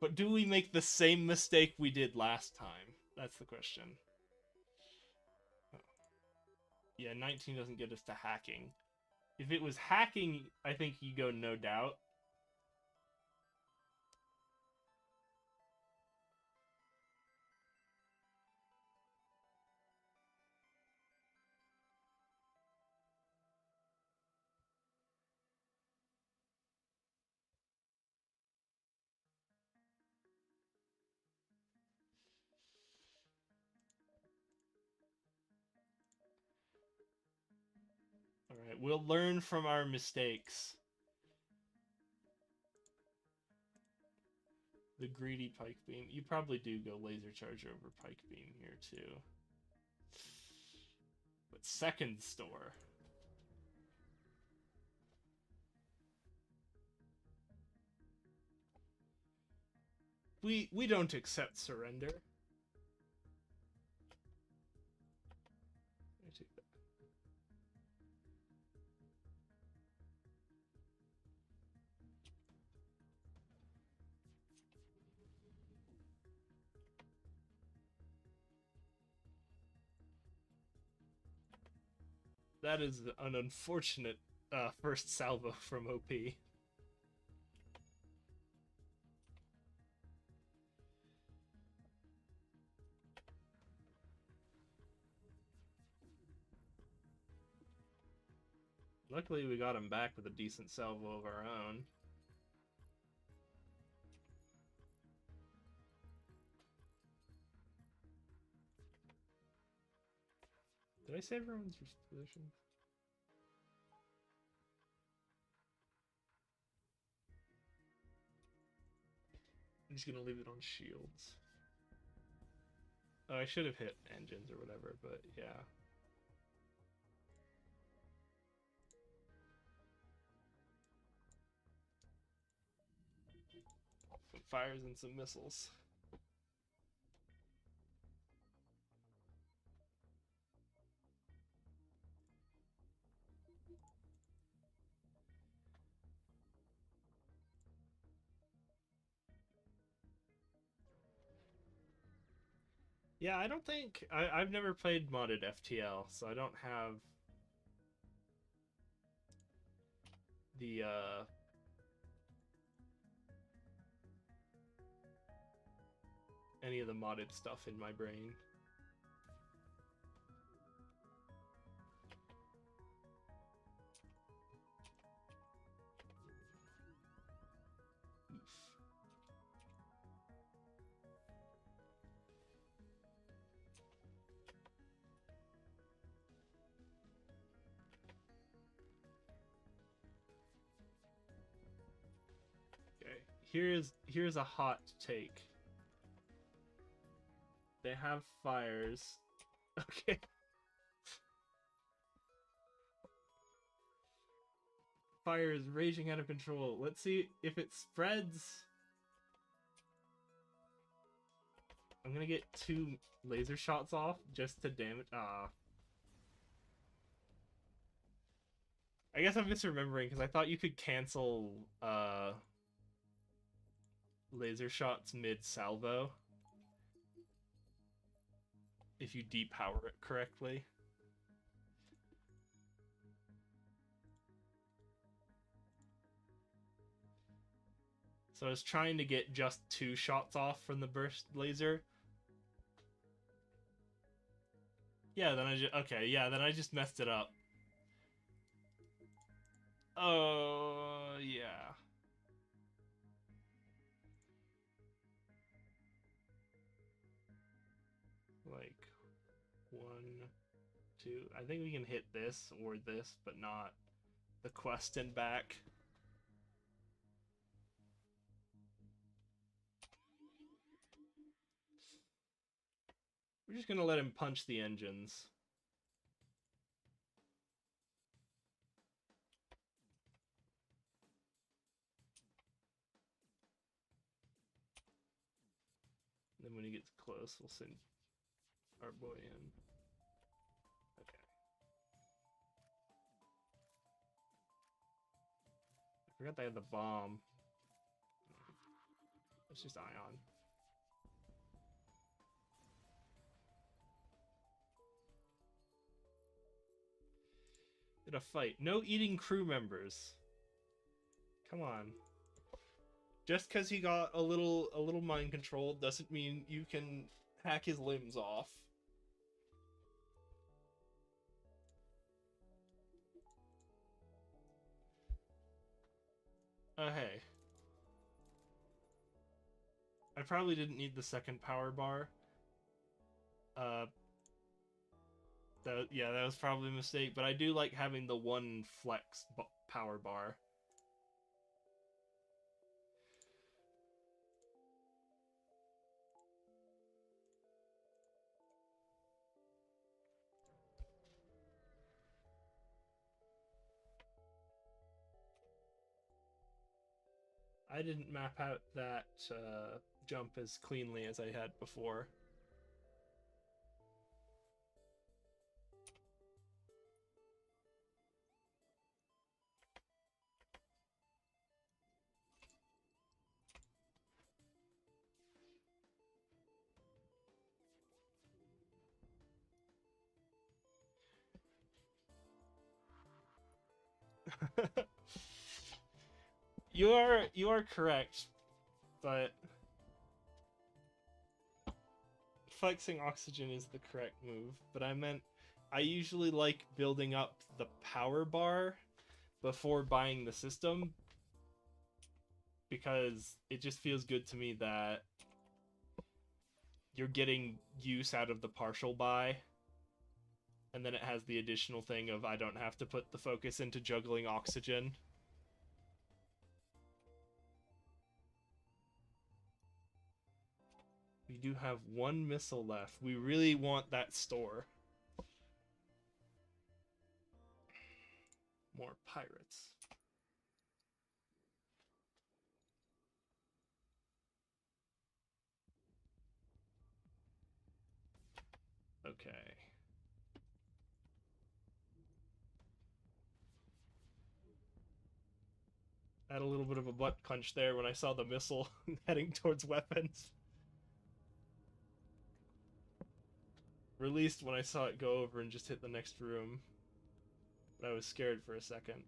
But do we make the same mistake we did last time? That's the question. Oh. Yeah, 19 doesn't get us to hacking. If it was hacking, I think you go no doubt. Alright, we'll learn from our mistakes. The greedy Pike Beam. You probably do go laser charge over Pike Beam here too. But second store. We don't accept surrender. That is an unfortunate first salvo from OP. Luckily, we got him back with a decent salvo of our own. Did I save everyone's position? I'm just gonna leave it on shields. Oh, I should have hit engines or whatever, but yeah. Some fires and some missiles. Yeah, I don't think I've never played modded FTL, so I don't have the any of the modded stuff in my brain. Okay, here's a hot take. They have fires. Okay. Fire is raging out of control. Let's see if it spreads. I'm gonna get 2 laser shots off just to damage. I guess I'm misremembering because I thought you could cancel laser shots mid salvo if you depower it correctly. So I was trying to get just 2 shots off from the burst laser. Yeah, then I just okay, yeah, then I just messed it up. Oh, yeah. Like 1, 2. I think we can hit this or this, but not the quest and back. We're just gonna let him punch the engines. And then when he gets close, we'll send our boy in. Okay. I forgot they had the bomb. It's just ion. Did a fight. No eating crew members. Come on. Just because he got a little mind control doesn't mean you can hack his limbs off. Hey. I probably didn't need the second power bar. Yeah, that was probably a mistake, but I do like having the 1 flex power bar. I didn't map out that jump as cleanly as I had before. You are correct, but flexing oxygen is the correct move. But I meant I usually like building up the power bar before buying the system because it just feels good to me that you're getting use out of the partial buy, and then it has the additional thing of I don't have to put the focus into juggling oxygen. We do have one missile left. We really want that store. More pirates. Okay. I had a little bit of a butt punch there when I saw the missile heading towards weapons. Released when I saw it go over and just hit the next room. But I was scared for a second.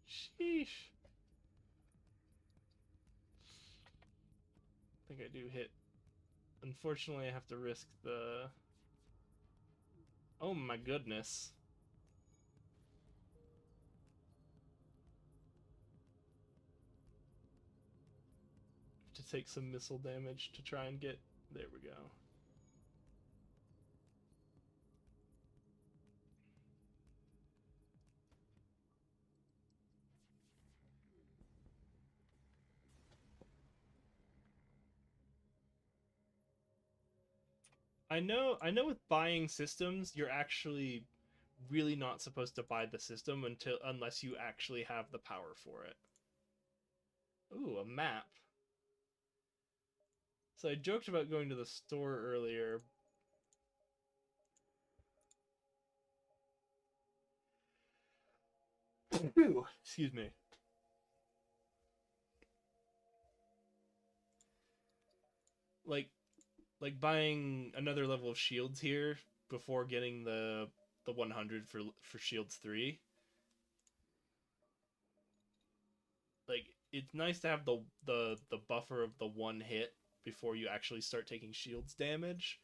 Sheesh. I think I do hit. Unfortunately, I have to risk the... Oh my goodness. To take some missile damage to try and get... There we go. I know with buying systems, you're actually really not supposed to buy the system unless you actually have the power for it. Ooh, a map. So I joked about going to the store earlier. Excuse me. Like buying another level of shields here before getting the 100 for shields 3. Like it's nice to have the buffer of the one hit before you actually start taking shields damage.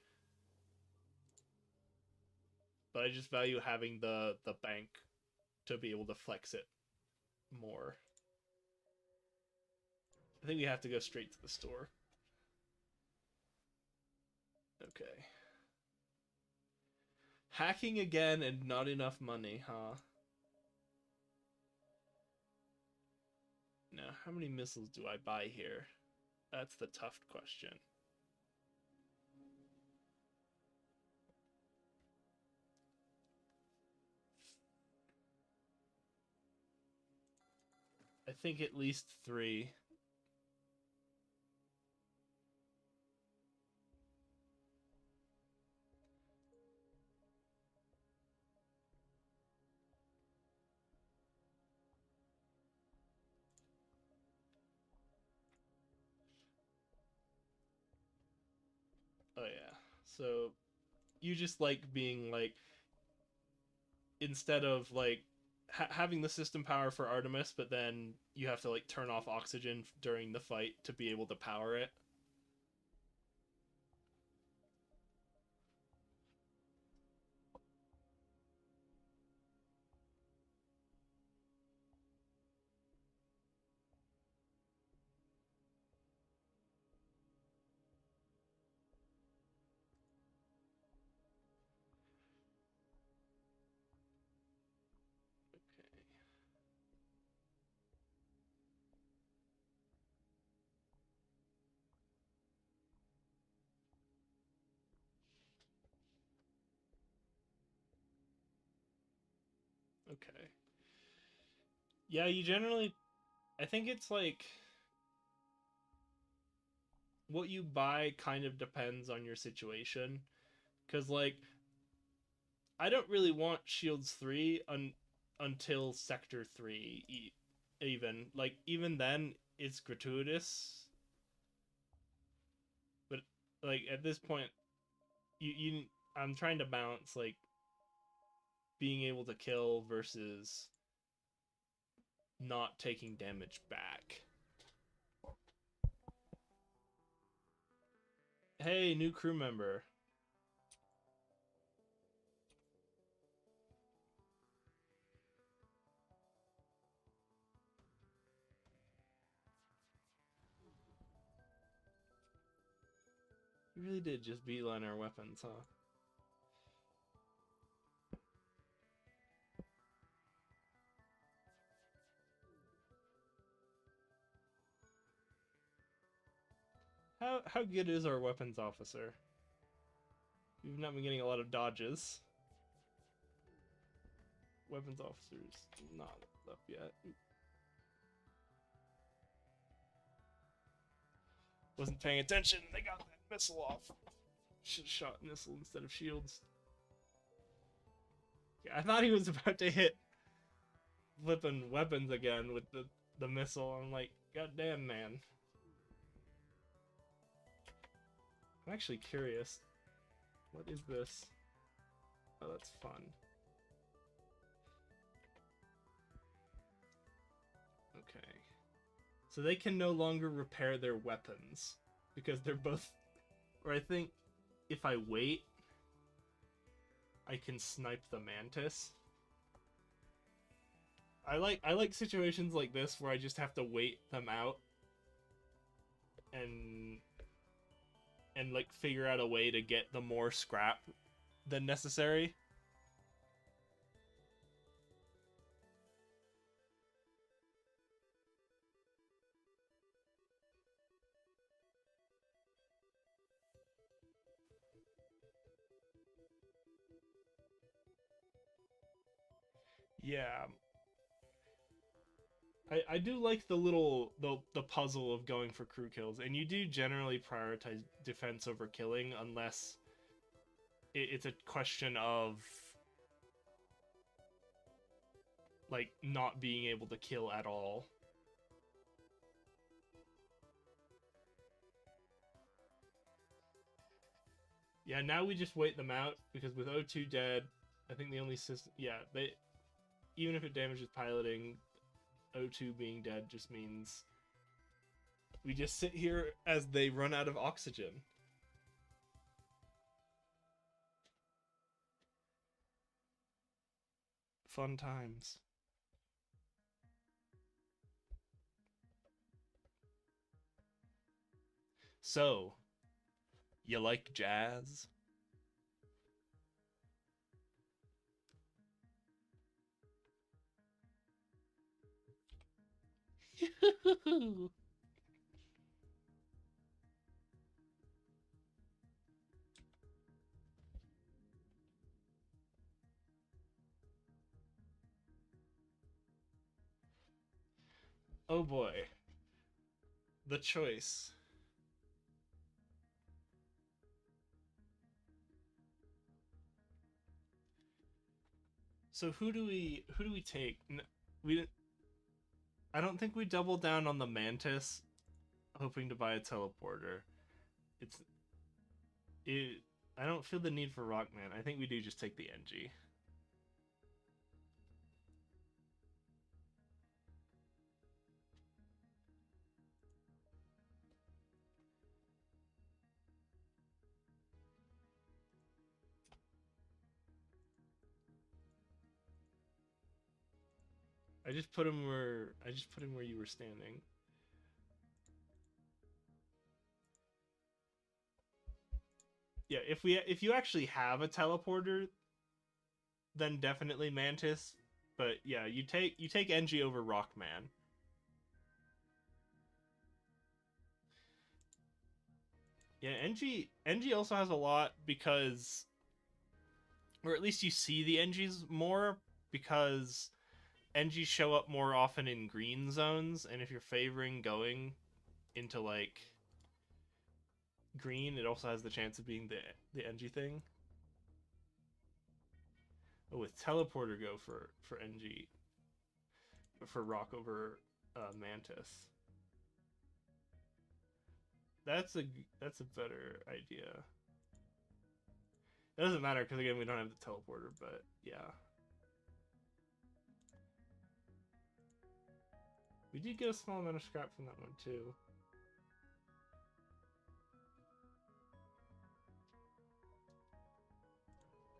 But I just value having the bank to be able to flex it more. I think we have to go straight to the store. Okay. Hacking again and not enough money, huh? Now, how many missiles do I buy here? That's the tough question. I think at least 3. Oh yeah. So you just like being like instead of like having the system power for Artemis, but then you have to like turn off oxygen during the fight to be able to power it. Okay. Okay. Yeah, you generally... I think it's like... What you buy kind of depends on your situation. Because, like, I don't really want Shields 3 until Sector 3, even. Like, even then, it's gratuitous. But, like, at this point, I'm trying to balance, like, being able to kill versus not taking damage back. Hey, new crew member. You really did just beeline our weapons, huh? How good is our weapons officer? We've not been getting a lot of dodges. Weapons officer's not up yet. Wasn't paying attention. They got that missile off. Should have shot missile instead of shields. Yeah, I thought he was about to hit flipping weapons again with the missile. I'm like, goddamn, man. I'm actually curious. What is this? Oh, that's fun. Okay. So they can no longer repair their weapons because they're both... Or I think if I wait, I can snipe the mantis. I like situations like this where I just have to wait them out and like figure out a way to get the more scrap than necessary. Yeah. I do like the puzzle of going for crew kills, and you do generally prioritize defense over killing unless it's a question of like not being able to kill at all. Yeah, now we just wait them out because with O2 dead, I think the only system... Yeah, they... Even if it damages piloting, O2 being dead just means we just sit here as they run out of oxygen. Fun times. So, you like jazz? Oh boy. The choice. So who do we take? We I don't think we double down on the mantis hoping to buy a teleporter. It's it I don't feel the need for Rockman. I think we do just take the NG. I just put him where you were standing. Yeah, if you actually have a teleporter, then definitely Mantis. But yeah, you take NG over Rockman. Yeah, NG also has a lot because, or at least you see the NGs more because NGs show up more often in green zones, and if you're favoring going into like green, it also has the chance of being the NG thing. Oh, with teleporter go for NG for rock over mantis. That's a better idea. It doesn't matter because again we don't have the teleporter, but yeah. We did get a small amount of scrap from that one too.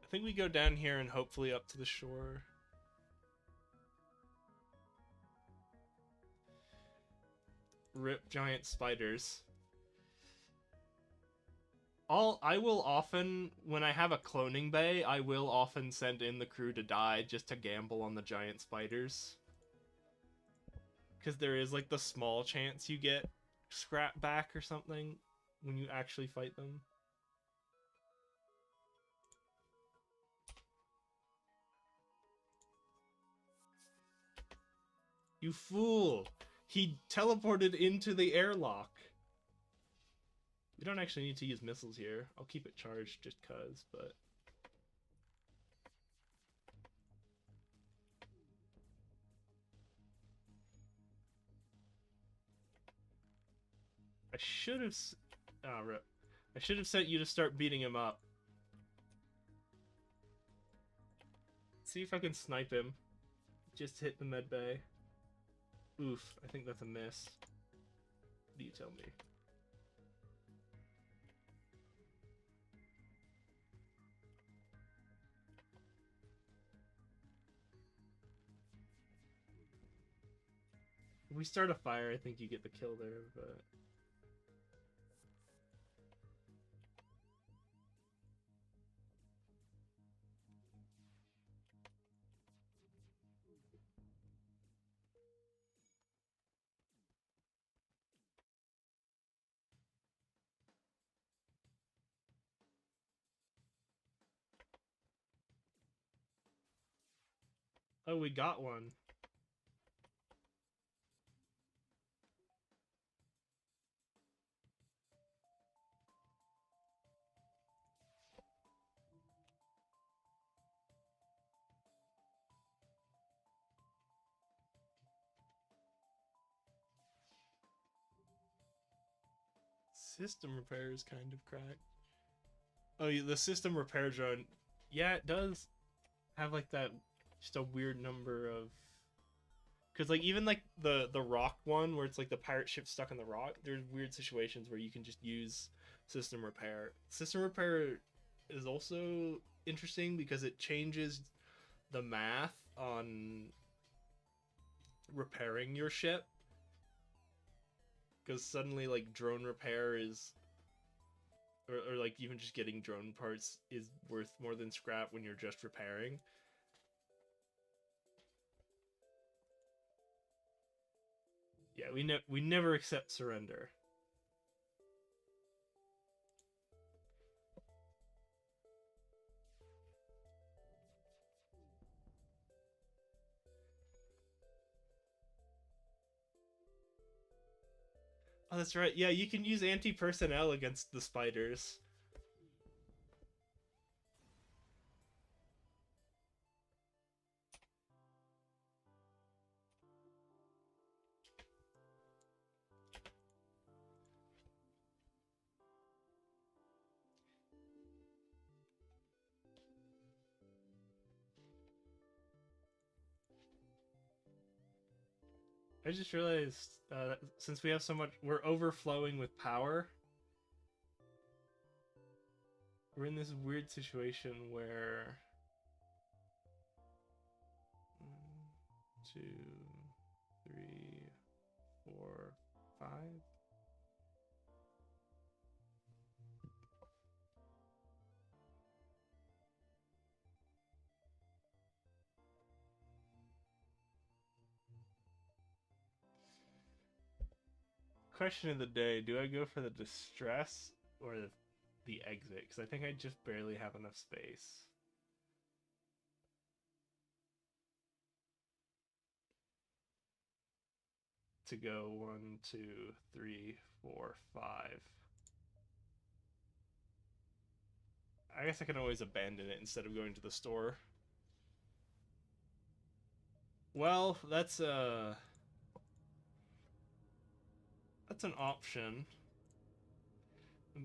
I think we go down here and hopefully up to the shore. Rip giant spiders. I will often, when I have a cloning bay, I will often send in the crew to die just to gamble on the giant spiders. Because there is like the small chance you get scrap back or something when you actually fight them. You fool! He teleported into the airlock. We don't actually need to use missiles here. I'll keep it charged just cuz, but... I should have... Oh, rip. I should have sent you to start beating him up. See if I can snipe him. Just hit the med bay. Oof, I think that's a miss. What do you tell me? If we start a fire, I think you get the kill there, but... Oh, we got one. System repair is kind of cracked. Oh, the system repair drone. Yeah, it does have like that, just a weird number of... Because like even like the rock one where it's like the pirate ship stuck in the rock, there's weird situations where you can just use system repair. System repair is also interesting because it changes the math on repairing your ship. Because suddenly like drone repair is, or like even just getting drone parts is worth more than scrap when you're just repairing. Yeah, we never accept surrender. Oh, that's right. Yeah, you can use anti-personnel against the spiders. I just realized since we have so much, we're overflowing with power. We're in this weird situation where 1, 2, 3, 4, 5. Question of the day: do I go for the distress or the exit? Because I think I just barely have enough space. to go 1, 2, 3, 4, 5. I guess I can always abandon it instead of going to the store. Well, that's an option.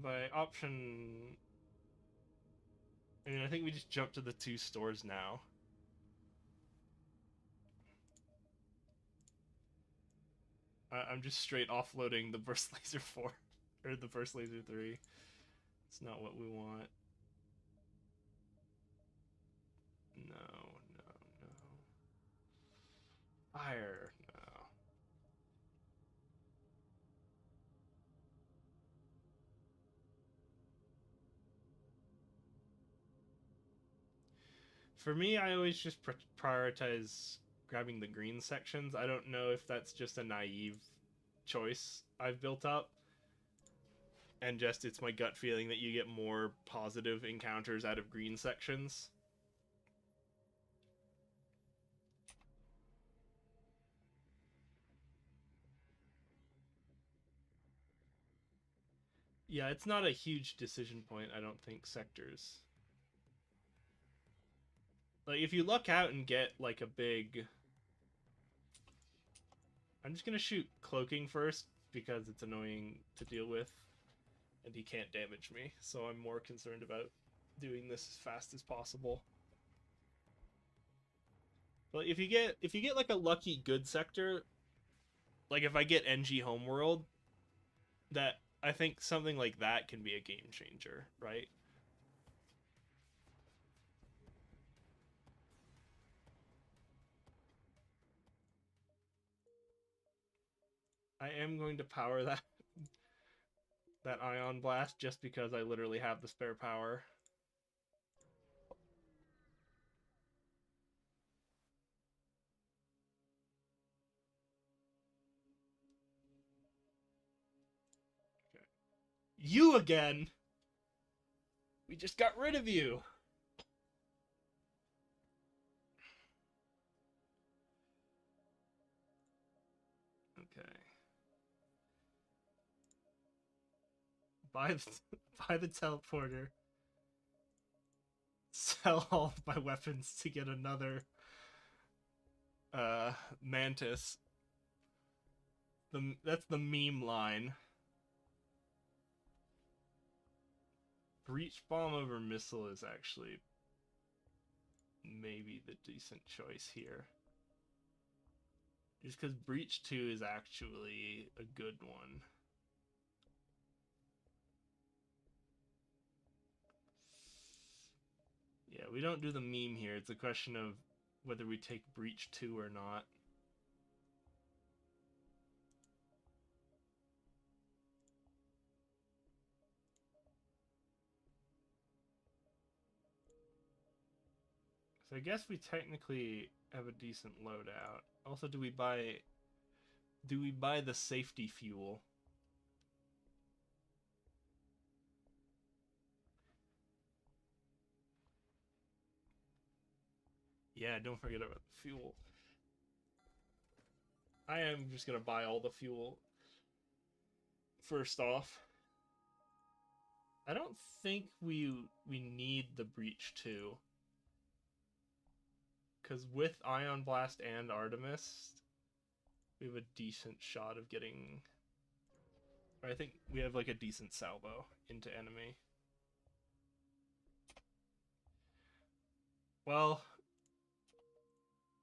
By option, I mean, I think we just jump to the 2 stores now. I'm just straight offloading the Burst Laser 4 or the Burst Laser 3. It's not what we want. No, no, no. Fire, no. For me, I always just prioritize grabbing the green sections. I don't know if that's just a naive choice I've built up, and just it's my gut feeling that you get more positive encounters out of green sections. Yeah, it's not a huge decision point, I don't think, sectors. Like, if you luck out and get, like, a big... I'm just gonna shoot Cloaking first, because it's annoying to deal with, and he can't damage me, so I'm more concerned about doing this as fast as possible. But if you get like a lucky good sector, like if I get NG Homeworld, that I think something like that can be a game changer, right? I am going to power that Ion Blast just because I literally have the spare power. Okay. You again! We just got rid of you! Okay. Buy the teleporter. Sell all of my weapons to get another Mantis. That's the meme line. Breach Bomb over Missile is actually maybe the decent choice here. Just because Breach 2 is actually a good one. Yeah, we don't do the meme here. It's a question of whether we take Breach 2 or not. So I guess we technically have a decent loadout. Also, do we buy the safety fuel? Yeah, don't forget about the fuel. I am just gonna buy all the fuel first off. I don't think we need the Breach 2. Because with Ion Blast and Artemis, we have a decent shot of getting... I think we have like a decent salvo into enemy. Well,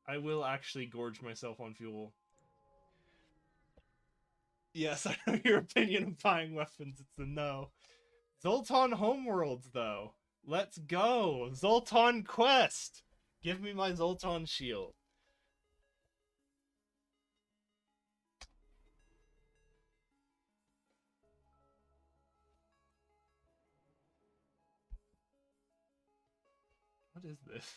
I will actually gorge myself on fuel. Yes, I know your opinion of buying weapons. It's a no. Zoltan Homeworlds, though. Let's go. Zoltan Quest. Give me my Zoltan shield. What is this?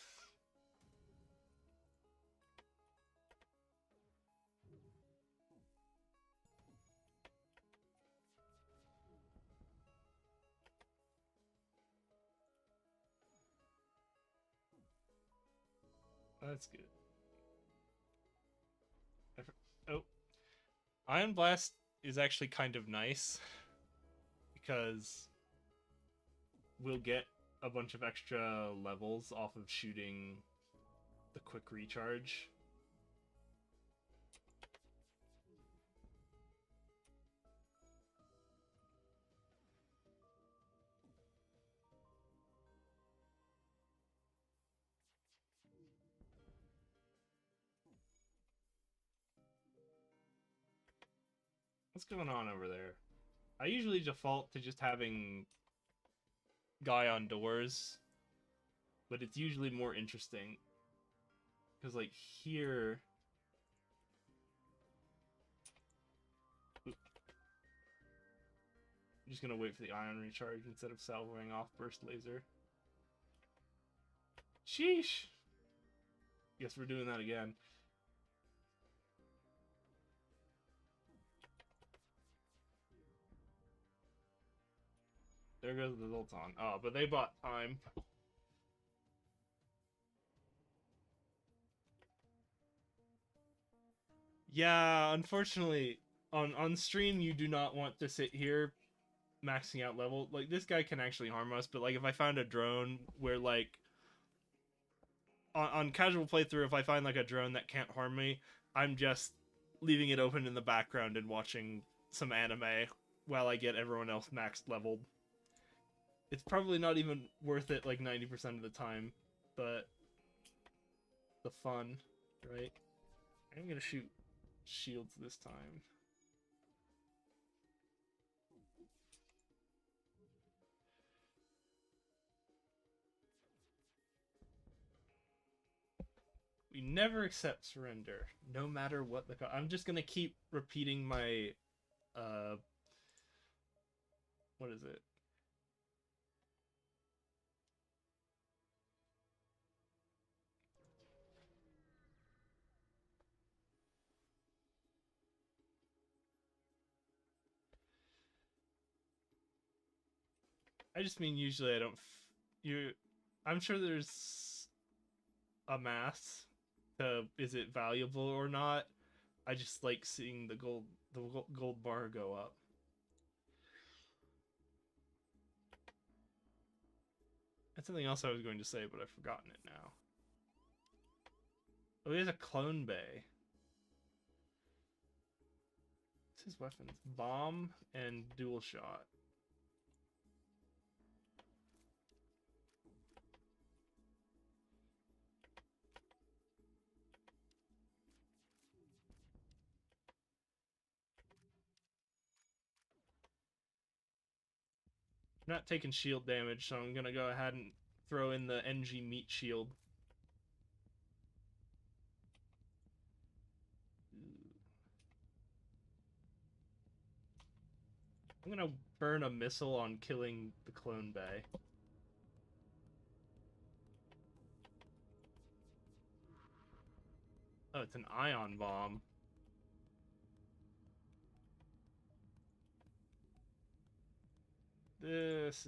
That's good. Oh. Ion Blast is actually kind of nice because we'll get a bunch of extra levels off of shooting the quick recharge. What's going on over there? I usually default to just having guy on doors, but it's usually more interesting because, like, here. I'm just gonna wait for the ion recharge instead of salvoing off burst laser. Sheesh! Guess we're doing that again. There goes the Zoltan. Oh, but they bought time. Yeah, unfortunately, on stream you do not want to sit here maxing out level. Like, this guy can actually harm us, but like if I found a drone where like on casual playthrough, if I find like a drone that can't harm me, I'm just leaving it open in the background and watching some anime while I get everyone else maxed leveled. It's probably not even worth it like 90% of the time, but the fun, right? I'm gonna shoot shields this time. We never accept surrender, no matter what the I'm just gonna keep repeating my what is it? I just mean usually I don't you I'm sure there's a math to is it valuable or not. I just like seeing the gold bar go up. That's something else I was going to say, but I've forgotten it now. Oh, he has a clone bay. What's his weapons? Bomb and dual shot. I'm not taking shield damage, so I'm gonna go ahead and throw in the NG meat shield. I'm gonna burn a missile on killing the clone bay. Oh, it's an ion bomb. This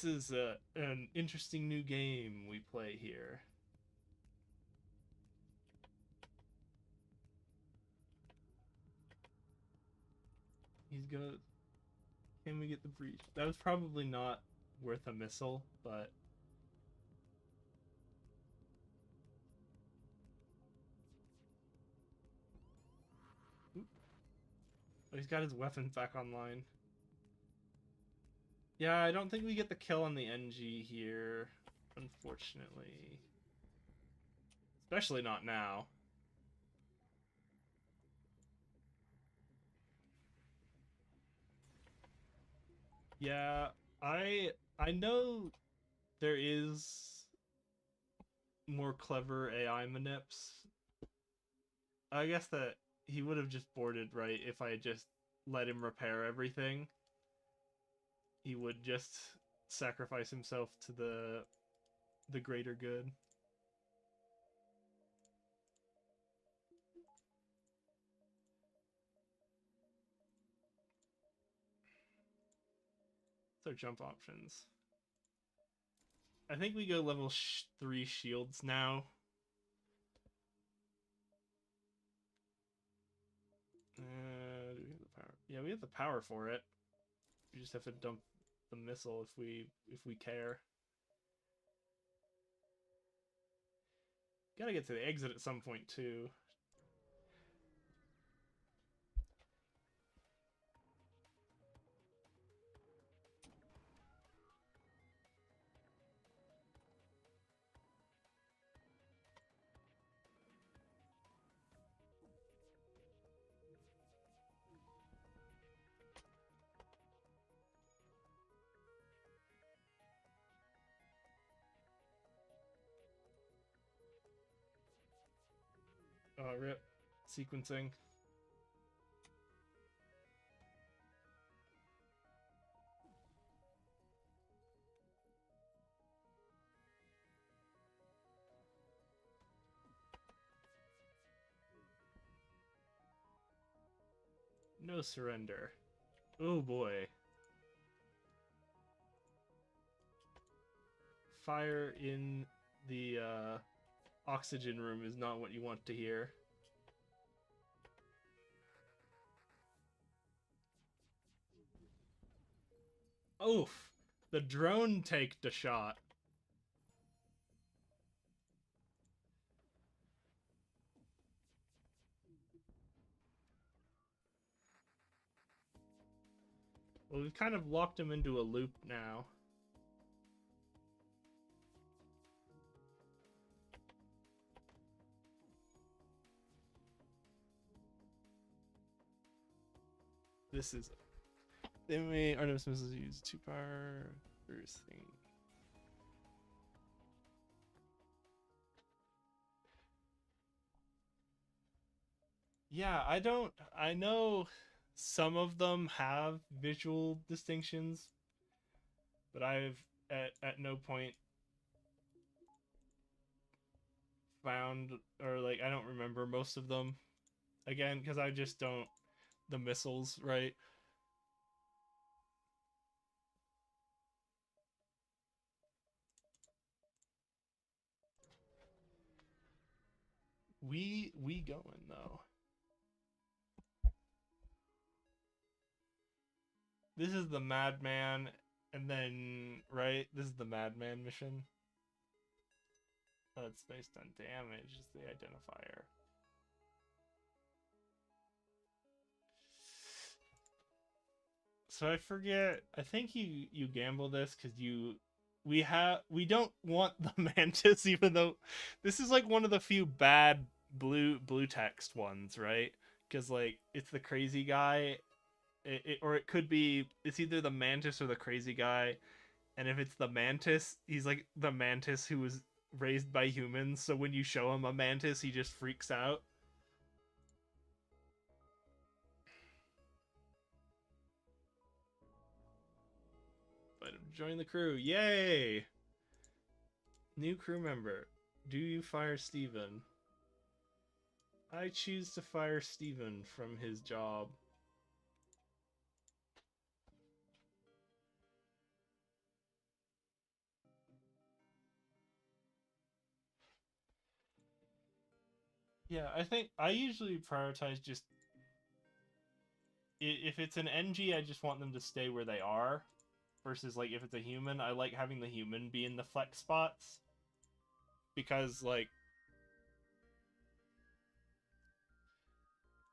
is an interesting new game we play here. He's gonna. Can we get the breach? That was probably not worth a missile, but. Oop. Oh, he's got his weapons back online. Yeah, I don't think we get the kill on the NG here, unfortunately. Especially not now. Yeah, I know there is more clever AI manips. I guess that he would have just boarded, right, if I had just let him repair everything. He would just sacrifice himself to the greater good. So jump options. I think we go level 3 shields now. Yeah, we have the power for it. We just have to dump the missile if we care. Gotta get to the exit at some point too. Oh, rip. Sequencing. No surrender. Oh boy. Fire in the oxygen room is not what you want to hear. Oof! The drone taked a shot. Well, we've kind of locked him into a loop now. This is... The enemy Artemis missiles use 2 power first thing. Yeah, I know some of them have visual distinctions, but I've at no point found, or like I don't remember most of them again because I just don't, the missiles, right? We going though. This is the madman, and then right, this is the madman mission. It's based on damage is the identifier. So I forget. I think you gamble this because we don't want the mantis, even though this is like one of the few bad blue text ones, right? Because like it's the crazy guy, or it could be it's either the mantis or the crazy guy, and if it's the mantis, he's like the mantis who was raised by humans. So when you show him a mantis, he just freaks out. But join the crew, yay! New crew member. Do you fire Steven? I choose to fire Steven from his job. Yeah, I think I usually prioritize just if it's an NG, I just want them to stay where they are. Versus like if it's a human, I like having the human be in the flex spots. Because like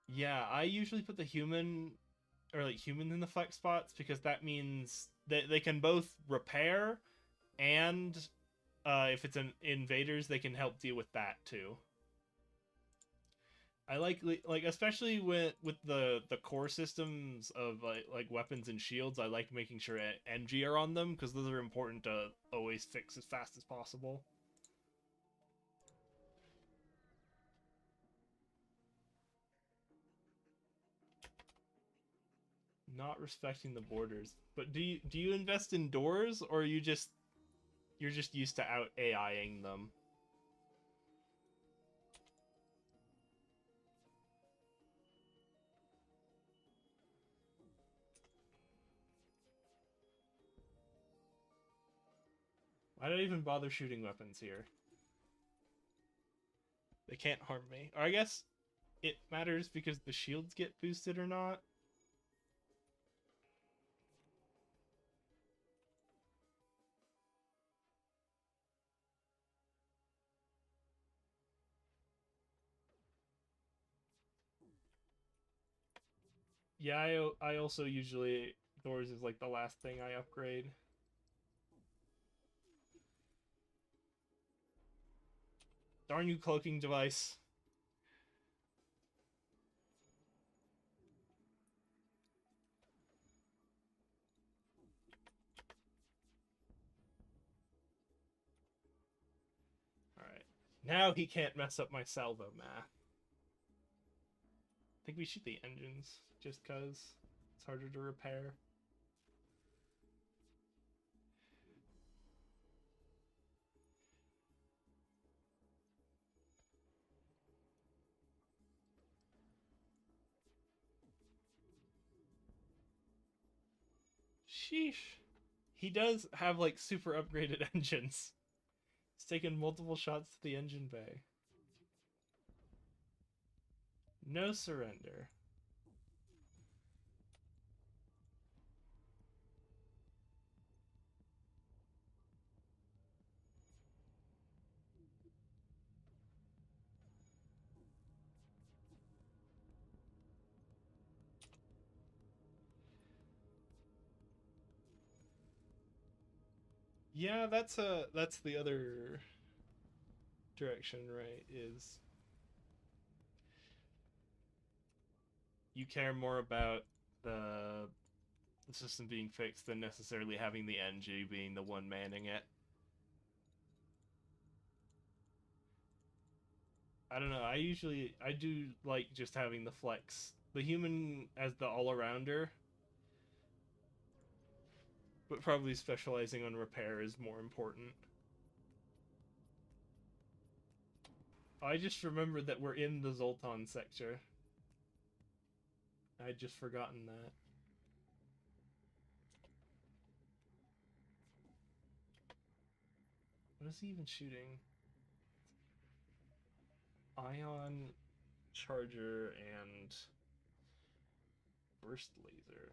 yeah, I usually put the human or like humans in the flex spots because that means that they can both repair and if it's an invaders, they can help deal with that too. I like especially with the core systems of like weapons and shields. I like making sure NG are on them because those are important to always fix as fast as possible. Not respecting the borders, but do you invest in doors or you're just used to out AIing them? Why did I even bother shooting weapons here? They can't harm me. Or I guess it matters because the shields get boosted or not. Yeah, I also usually doors is like the last thing I upgrade. Darn you, cloaking device. Alright. Now he can't mess up my salvo math. I think we shoot the engines, just cause it's harder to repair. Sheesh. He does have like super upgraded engines. He's taken multiple shots to the engine bay. No surrender. Yeah, that's the other direction, right? Is you care more about the the system being fixed than necessarily having the NG being the one manning it. I don't know. I do like just having the flex, the human as the all arounder, but probably specializing on repair is more important. I just remembered that we're in the Zoltan sector. I'd just forgotten that. What is he even shooting? Ion charger and burst laser.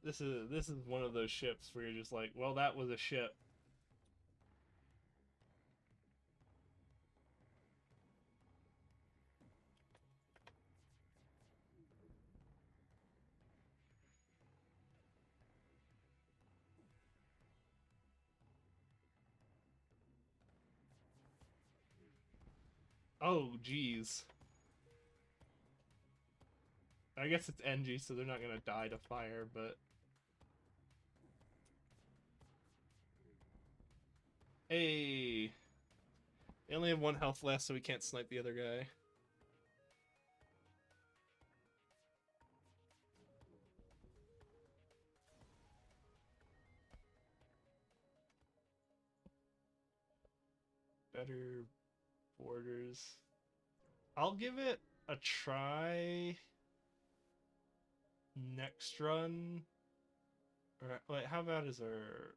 This is one of those ships where you're just like, well, that was a ship. Oh, geez. I guess it's NG, so they're not gonna die to fire, but hey, they only have one health left, so we can't snipe the other guy. Better borders. I'll give it a try next run. Or wait, how bad is our?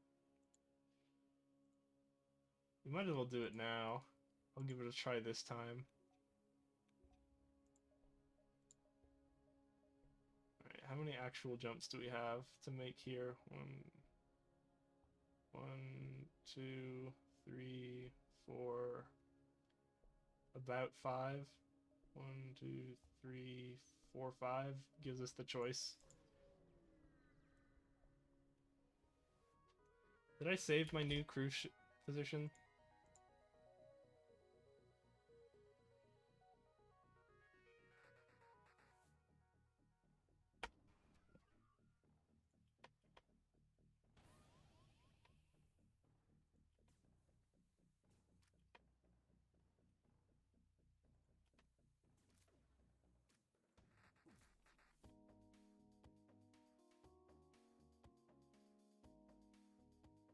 We might as well do it now. I'll give it a try this time. Alright, how many actual jumps do we have to make here? One, two, three, four, about five. One, two, three, four, five gives us the choice. Did I save my new crew position?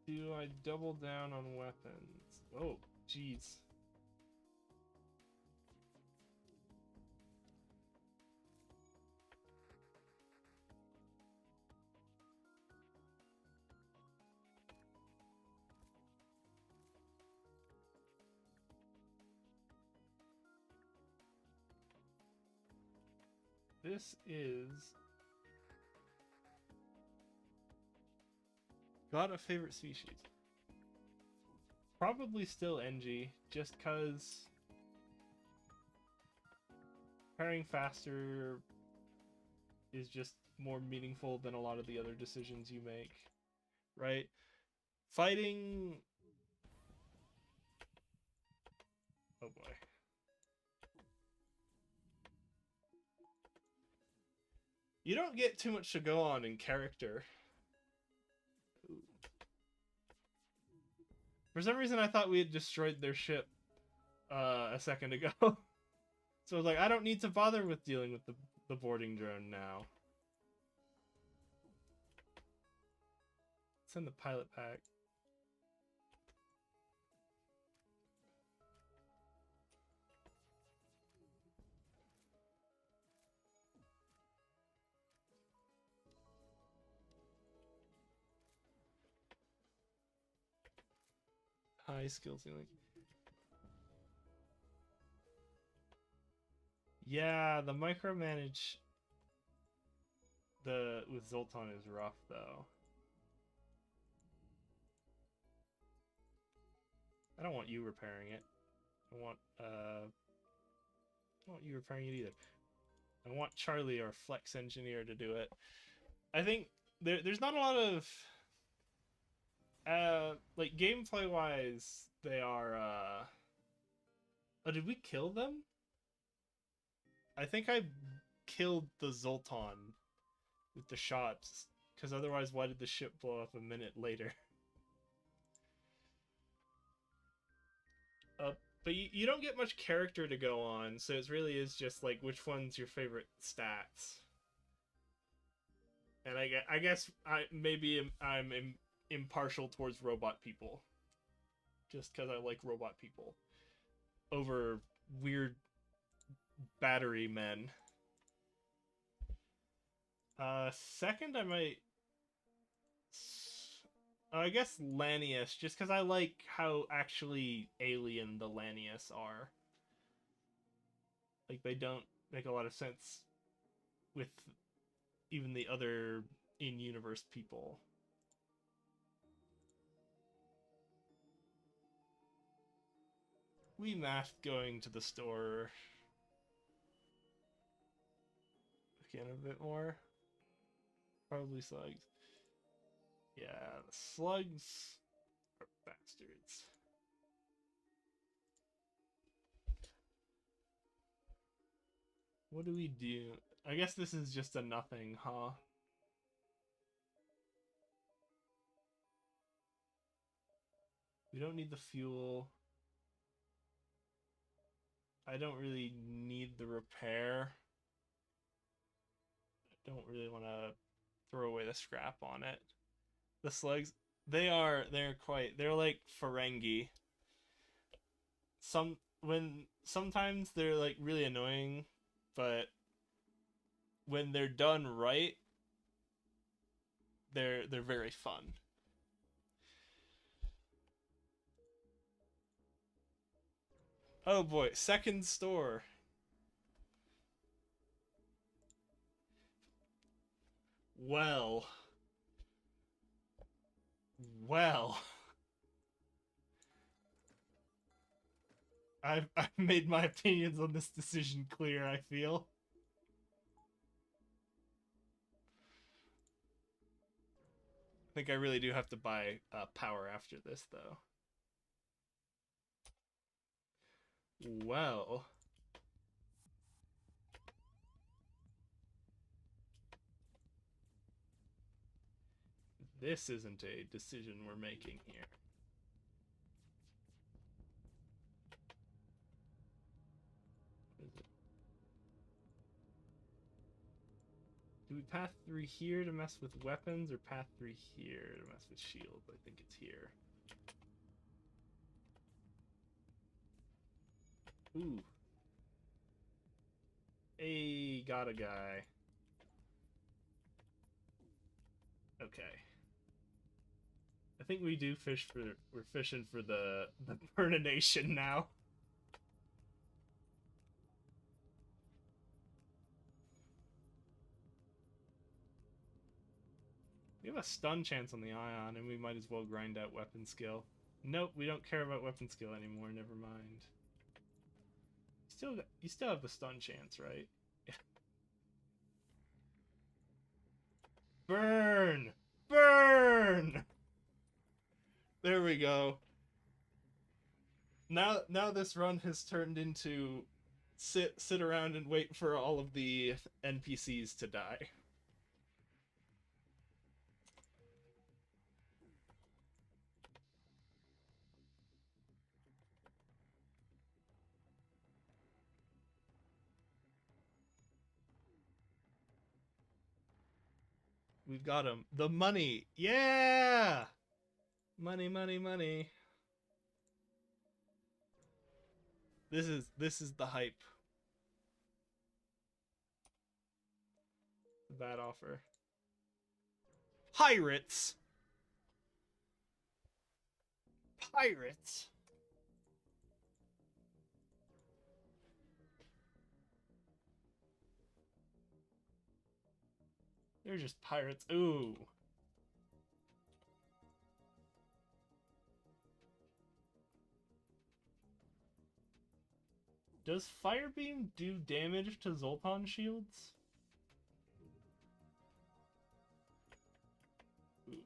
Do I double down on weapons? Oh, jeez. This is Not a favorite species. Probably still NG, just cause pairing faster is just more meaningful than a lot of the other decisions you make, right? Fighting... Oh boy. You don't get too much to go on in character. Ooh. For some reason I thought we had destroyed their ship a second ago. So I was like, I don't need to bother with dealing with the boarding drone now. Send the pilot pack. High skill ceiling. Yeah, the micromanage with Zoltan is rough though. I don't want you repairing it. I want you repairing it either. I want Charlie or Flex Engineer to do it. I think there's not a lot of like gameplay wise they are oh, did we kill them? I think I killed the Zoltan with the shots, because otherwise why did the ship blow up a minute later? But you don't get much character to go on, so it really is just like which one's your favorite stats. And I guess I'm impartial towards robot people, just because I like robot people over weird battery men. Second, I guess Lanius, just because I like how actually alien the Lanius are. Like, they don't make a lot of sense with even the other in-universe people. We mathed going to the store again a bit more. Probably slugs. Yeah, the slugs are bastards. What do we do? I guess this is just a nothing, huh? We don't need the fuel. I don't really need the repair. I don't really want to throw away the scrap on it. The slugs, they're like Ferengi. Sometimes they're like really annoying, but when they're done right, they're very fun. Oh boy, second store. Well. I've made my opinions on this decision clear, I feel. I think I really do have to buy power after this, though. Well. This isn't a decision we're making here. Do we path through here to mess with weapons, or path through here to mess with shields? I think it's here. Ooh. Hey, got a guy. Okay. I think we do we're fishing for the Burnination now. We have a stun chance on the Ion, and we might as well grind out weapon skill. Nope, we don't care about weapon skill anymore. Never mind. You still have the stun chance, right? Burn! Burn! There we go. Now this run has turned into sit around and wait for all of the NPCs to die. We've got him. The money. Yeah! Money, money, money. This is the hype. Bad offer. Pirates. Pirates. They're just pirates. Ooh. Does Firebeam do damage to Zoltan shields? Ooh.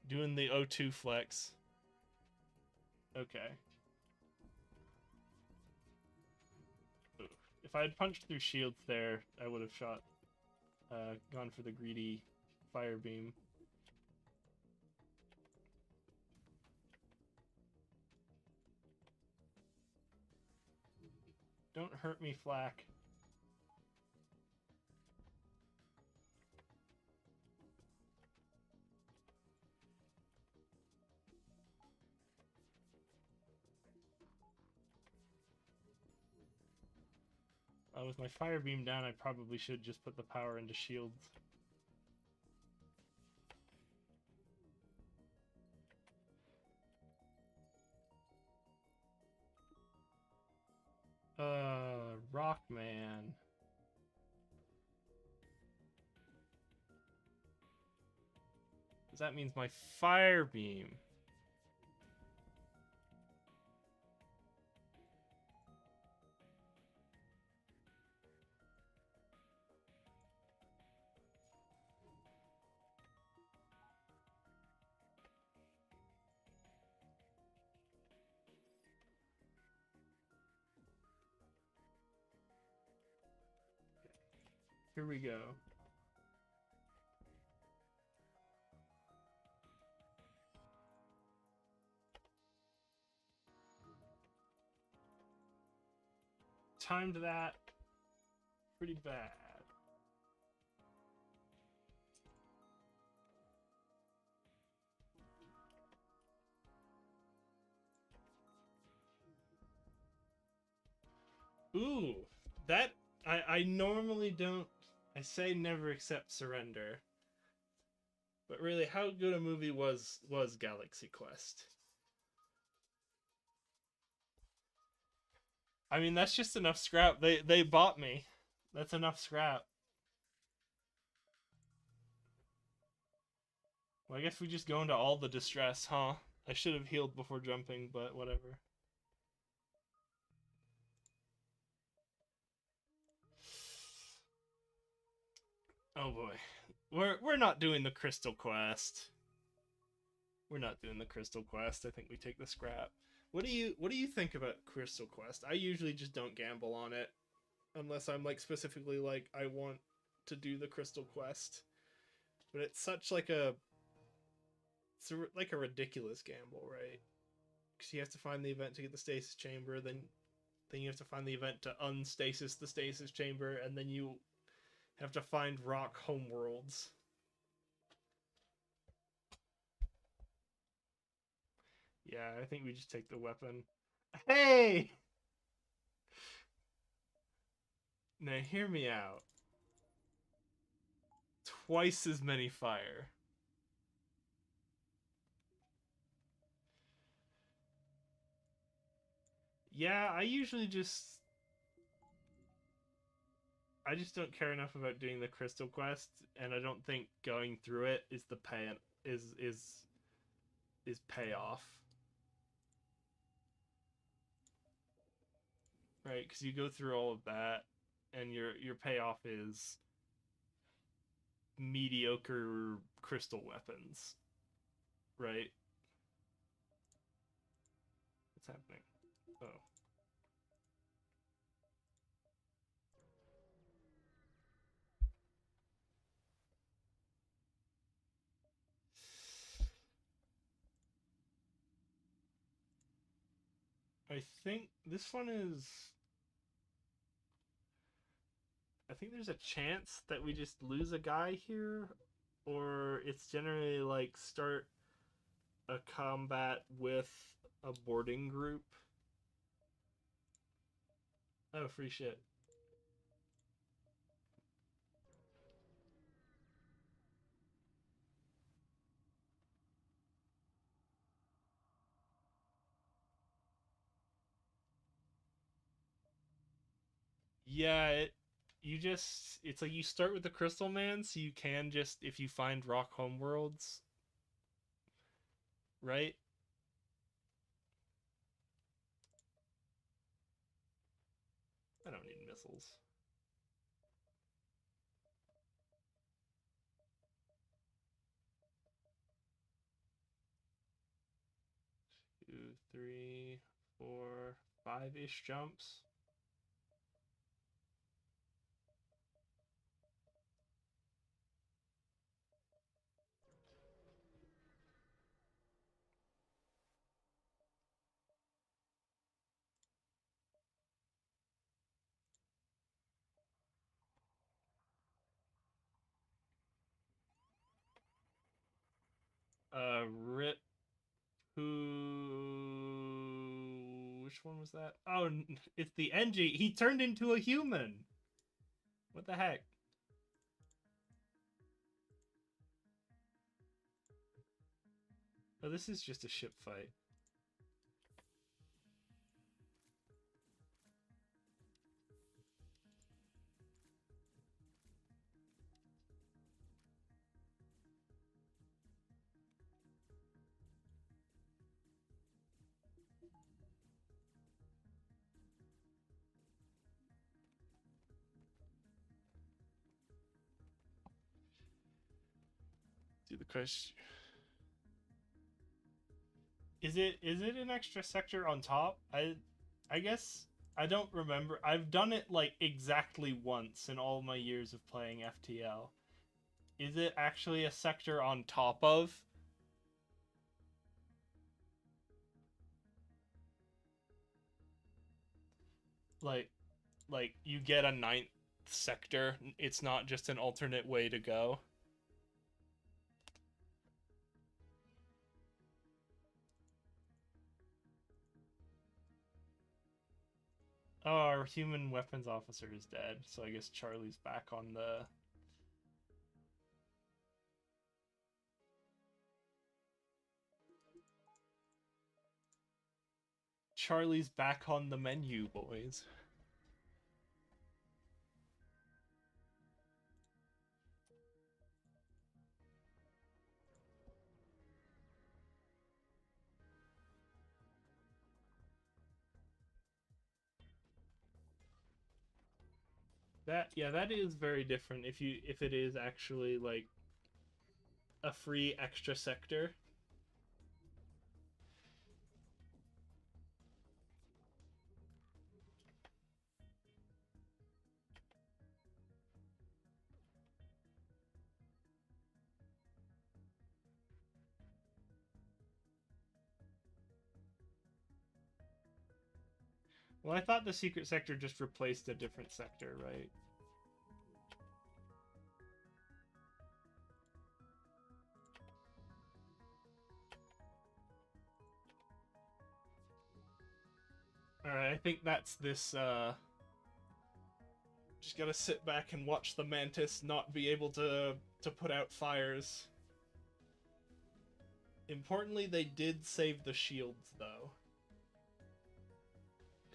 Doing the O2 flex. Okay. Ooh. If I had punched through shields there, I would have gone for the greedy fire beam. Don't hurt me, Flack. With my fire beam down, I probably should just put the power into shields. Rockman. That means my fire beam. Here we go. Timed that pretty bad. Ooh, that I normally don't. I say never accept surrender. But really, how good a movie was Galaxy Quest? I mean, that's just enough scrap. They bought me. That's enough scrap. Well, I guess we just go into all the distress, huh? I should have healed before jumping, but whatever. Oh boy. We're not doing the Crystal Quest. We're not doing the Crystal Quest. I think we take the scrap. What do you think about Crystal Quest? I usually just don't gamble on it unless I'm like specifically like I want to do the Crystal Quest. But it's such like like a ridiculous gamble, right? Because you have to find the event to get the stasis chamber, then you have to find the event to unstasis the stasis chamber, and then you have to find rock homeworlds. Yeah, I think we just take the weapon. Hey! Now hear me out. Twice as many fire. Yeah, I just don't care enough about doing the crystal quest, and I don't think going through it is the pay is payoff. Right? Because you go through all of that, and your payoff is mediocre crystal weapons, right? What's happening? Oh. I think this one is. I think there's a chance that we just lose a guy here, or it's generally like start a combat with a boarding group. Oh, free shit. Yeah, it's like you start with the Crystal Man, so you can just if you find Rock Homeworlds, right? I don't need missiles. Two, three, four, five-ish jumps. Rip. Who? Which one was that? Oh, it's the Engie. He turned into a human. What the heck? Oh, this is just a ship fight. Do the question. Is it an extra sector on top? I guess I don't remember. I've done it like exactly once in all my years of playing FTL. Is it actually a sector on top of? Like like you get a ninth sector. It's not just an alternate way to go. Oh, our human weapons officer is dead, so I guess Charlie's back on the. Charlie's back on the menu, boys. That is very different if it is actually like a free extra sector. Well, I thought the secret sector just replaced a different sector, right? Alright, I think that's this just gotta sit back and watch the Mantis not be able to put out fires. Importantly, they did save the shields though.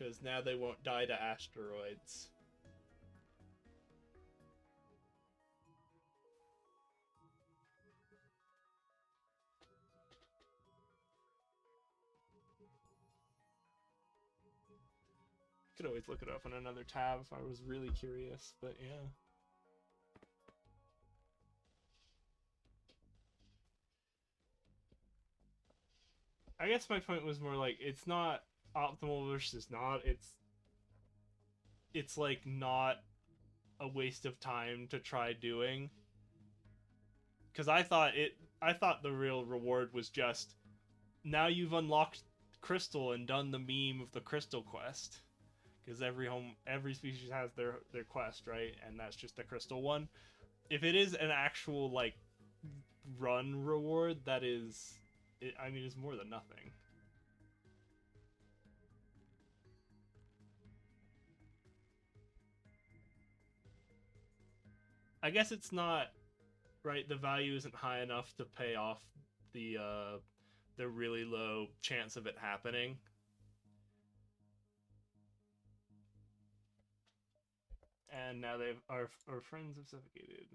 Because now they won't die to asteroids. Could always look it up on another tab if I was really curious, but yeah. I guess my point was more like it's not optimal versus not. It's like not a waste of time to try doing. Because I thought the real reward was just now you've unlocked Crystal and done the meme of the Crystal quest. Because every species has their quest, right? And that's just the Crystal one. If it is an actual like run reward, that is, I mean, it's more than nothing. I guess it's not right. The value isn't high enough to pay off the really low chance of it happening. And now our friends have suffocated.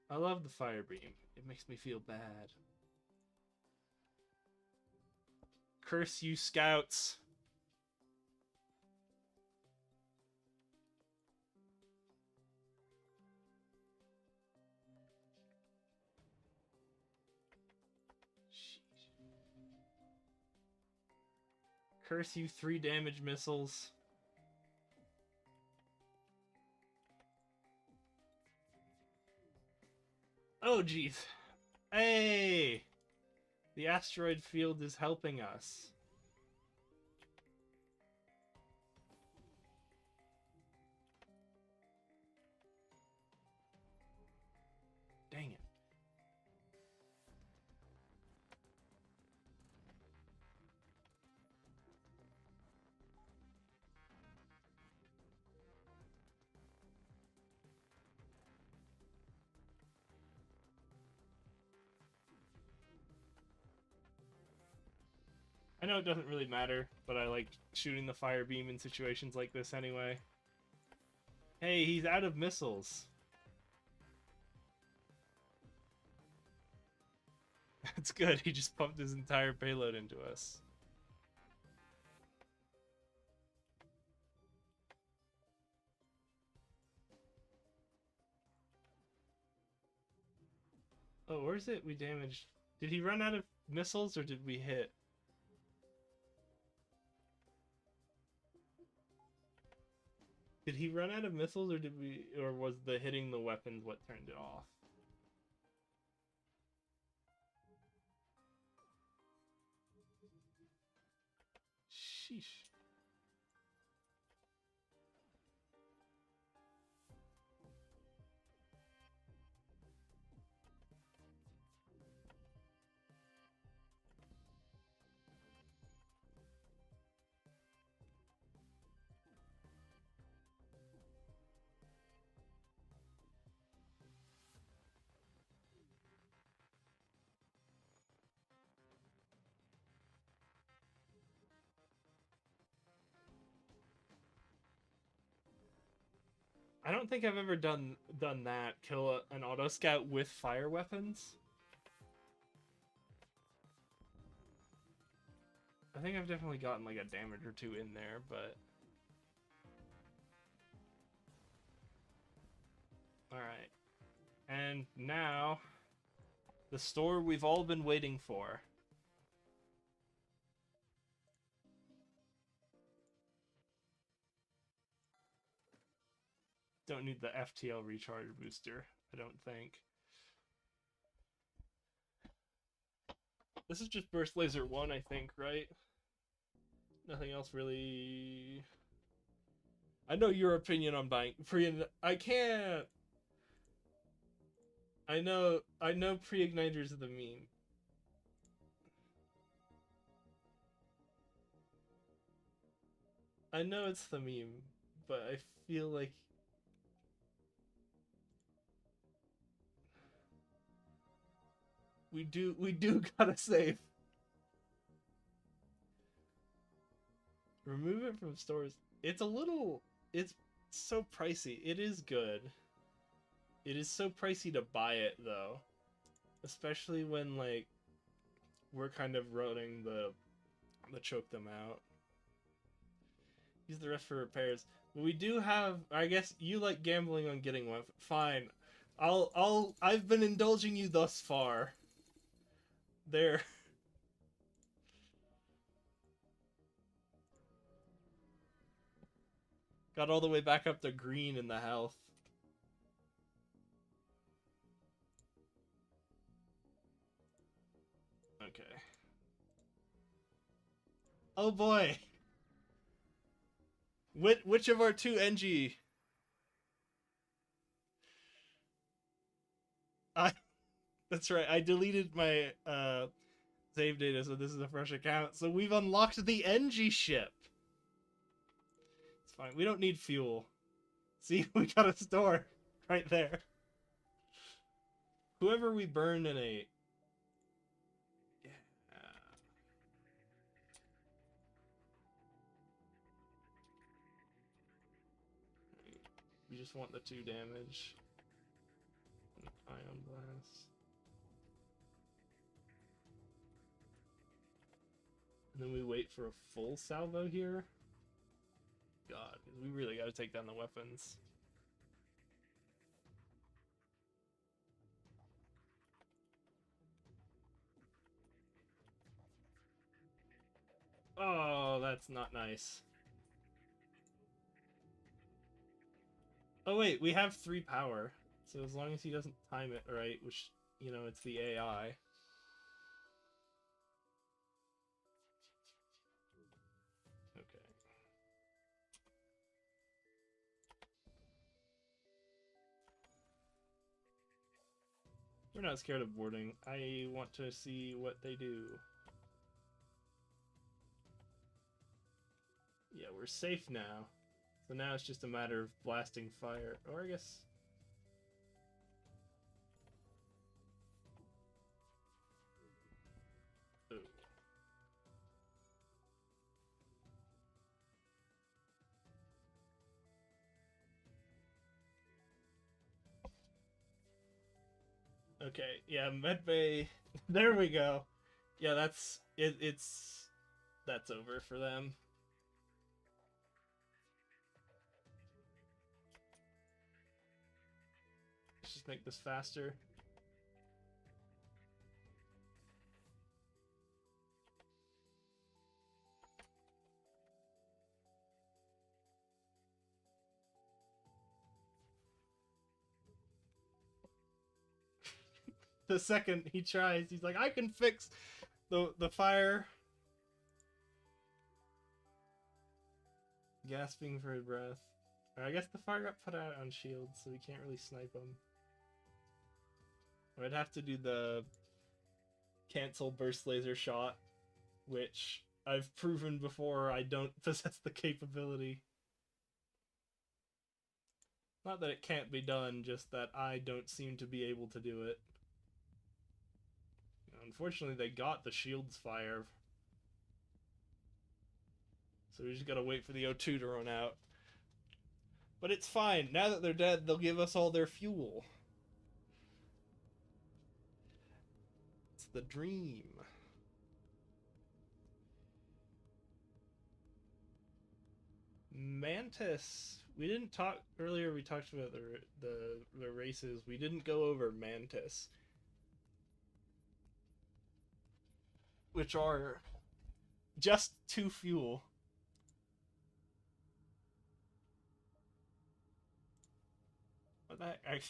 I love the fire beam. It makes me feel bad. Curse you, scouts. Curse you, 3 damage missiles. Oh, jeez. Hey! The asteroid field is helping us. Dang it. I know it doesn't really matter, but I like shooting the fire beam in situations like this anyway. Hey, he's out of missiles. That's good, he just pumped his entire payload into us. Oh, where's it we damaged? Did he run out of missiles or did we hit? Did he run out of missiles or was the hitting the weapons what turned it off? Sheesh. I don't think I've ever done that. Kill an auto scout with fire weapons. I think I've definitely gotten like a damage or two in there, but all right. And now the store we've all been waiting for. Don't need the FTL recharge booster, I don't think. This is just Burst Laser 1, I think, right? Nothing else really... I know your opinion on buying... I can't... I know pre-igniters are the meme. I know it's the meme, but I feel like... we do gotta save. Remove it from stores. It's so pricey. It is good. It is so pricey to buy it though. Especially when like we're kind of running the choke them out. Use the rest for repairs. But we do have, I guess you like gambling on getting one. Fine. I've been indulging you thus far. There. Got all the way back up to green in the health. Okay. Oh boy. Which of our two NG? That's right. I deleted my save data, so this is a fresh account. So we've unlocked the NG ship. It's fine. We don't need fuel. See, we got a store right there. Whoever we burn in a... Yeah. We just want the 2 damage. Ion blast. And then we wait for a full salvo here. God, we really gotta take down the weapons. Oh, that's not nice. Oh wait, we have 3 power. So as long as he doesn't time it right, which, you know, it's the AI. Okay. We're not scared of boarding. I want to see what they do. Yeah, we're safe now. So now it's just a matter of blasting fire. Or I guess... Ooh. Okay, yeah, medbay. There we go. Yeah, that's... That's over for them. Let's just make this faster. The second he tries, he's like, I can fix the fire. Gasping for breath. I guess the fire got put out on shields, so we can't really snipe him. I'd have to do the cancel burst laser shot, which I've proven before I don't possess the capability. Not that it can't be done, just that I don't seem to be able to do it. Unfortunately, they got the shields fire. So we just gotta wait for the O2 to run out. But it's fine. Now that they're dead, they'll give us all their fuel. It's the dream. Mantis. We didn't talk earlier. We talked about the races. We didn't go over Mantis, which are just 2 fuel. What the heck?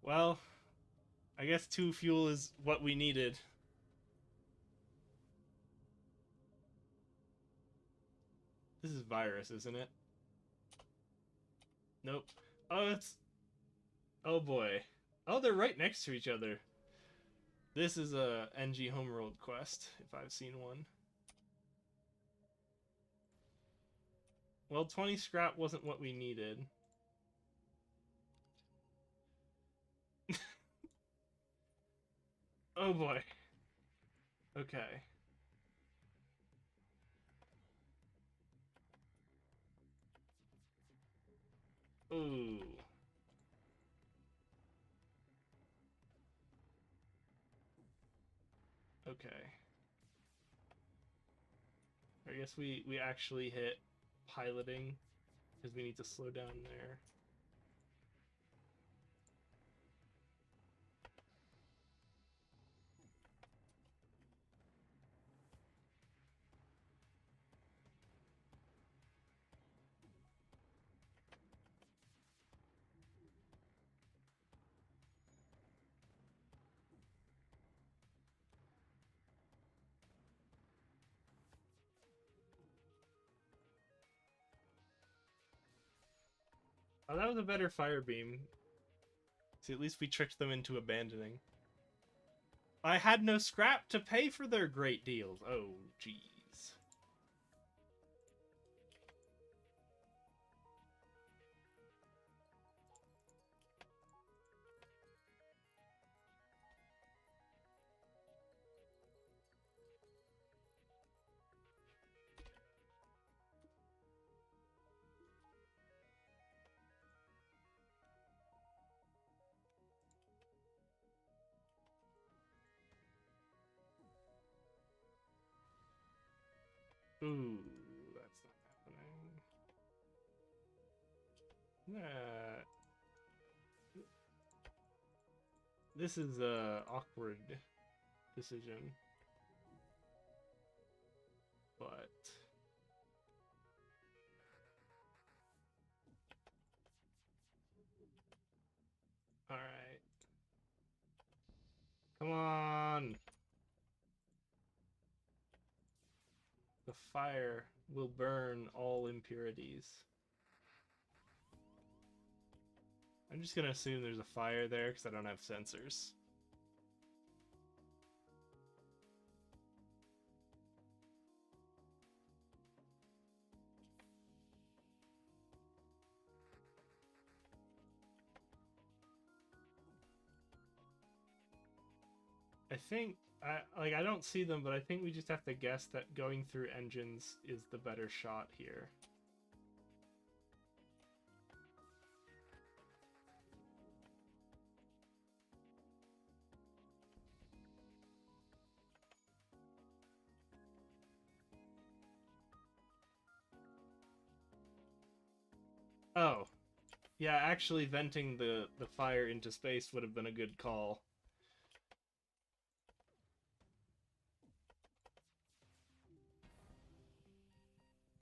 Well, I guess 2 fuel is what we needed. This is virus, isn't it? Nope. Oh, it's... Oh boy. Oh, they're right next to each other. This is a NG Homeworld quest, if I've seen one. Well, 20 scrap wasn't what we needed. Oh boy. Okay. Ooh. Okay. I guess we actually hit piloting because we need to slow down there. Oh, that was a better fire beam. See, at least we tricked them into abandoning. I had no scrap to pay for their great deals. Oh, jeez. Ooh, that's not happening. Nah. This is a awkward decision. But alright. Come on. The fire will burn all impurities. I'm just gonna assume there's a fire there because I don't have sensors. I think I don't see them, but I think we just have to guess that going through engines is the better shot here. Oh, yeah, actually venting the fire into space would have been a good call.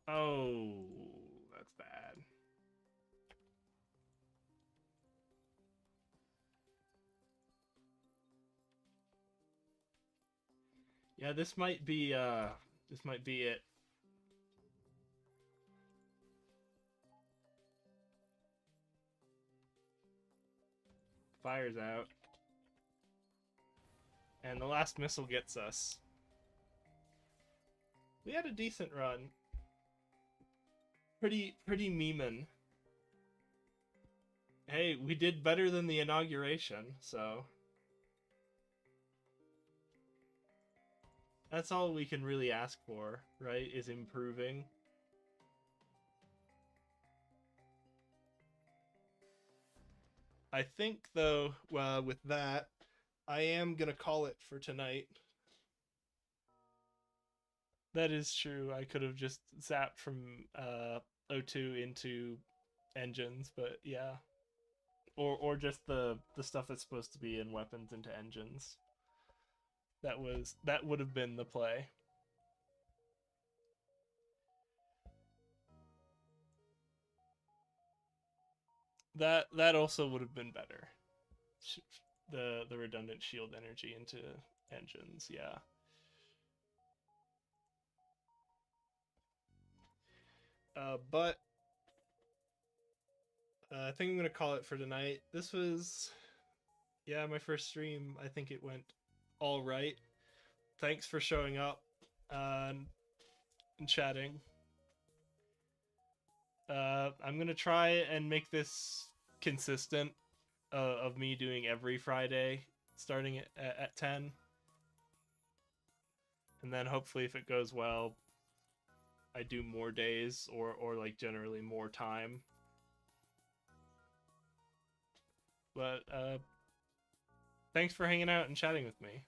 Oh, that's bad. Yeah, this might be it. Fire's out. And the last missile gets us. We had a decent run. Pretty memein. Hey, we did better than the inauguration, so that's all we can really ask for, right? Is improving. I think, though, with that, I am gonna call it for tonight. That is true. I could have just zapped from O2 into engines, but yeah. Or just the stuff that's supposed to be in weapons into engines. That would have been the play. That also would have been better. The redundant shield energy into engines, yeah. But I think I'm gonna call it for tonight. This was, yeah, my first stream. I think it went all right. Thanks for showing up and chatting. I'm gonna try and make this consistent of me doing every Friday starting at 10. And then hopefully if it goes well, I do more days or like generally more time. But thanks for hanging out and chatting with me.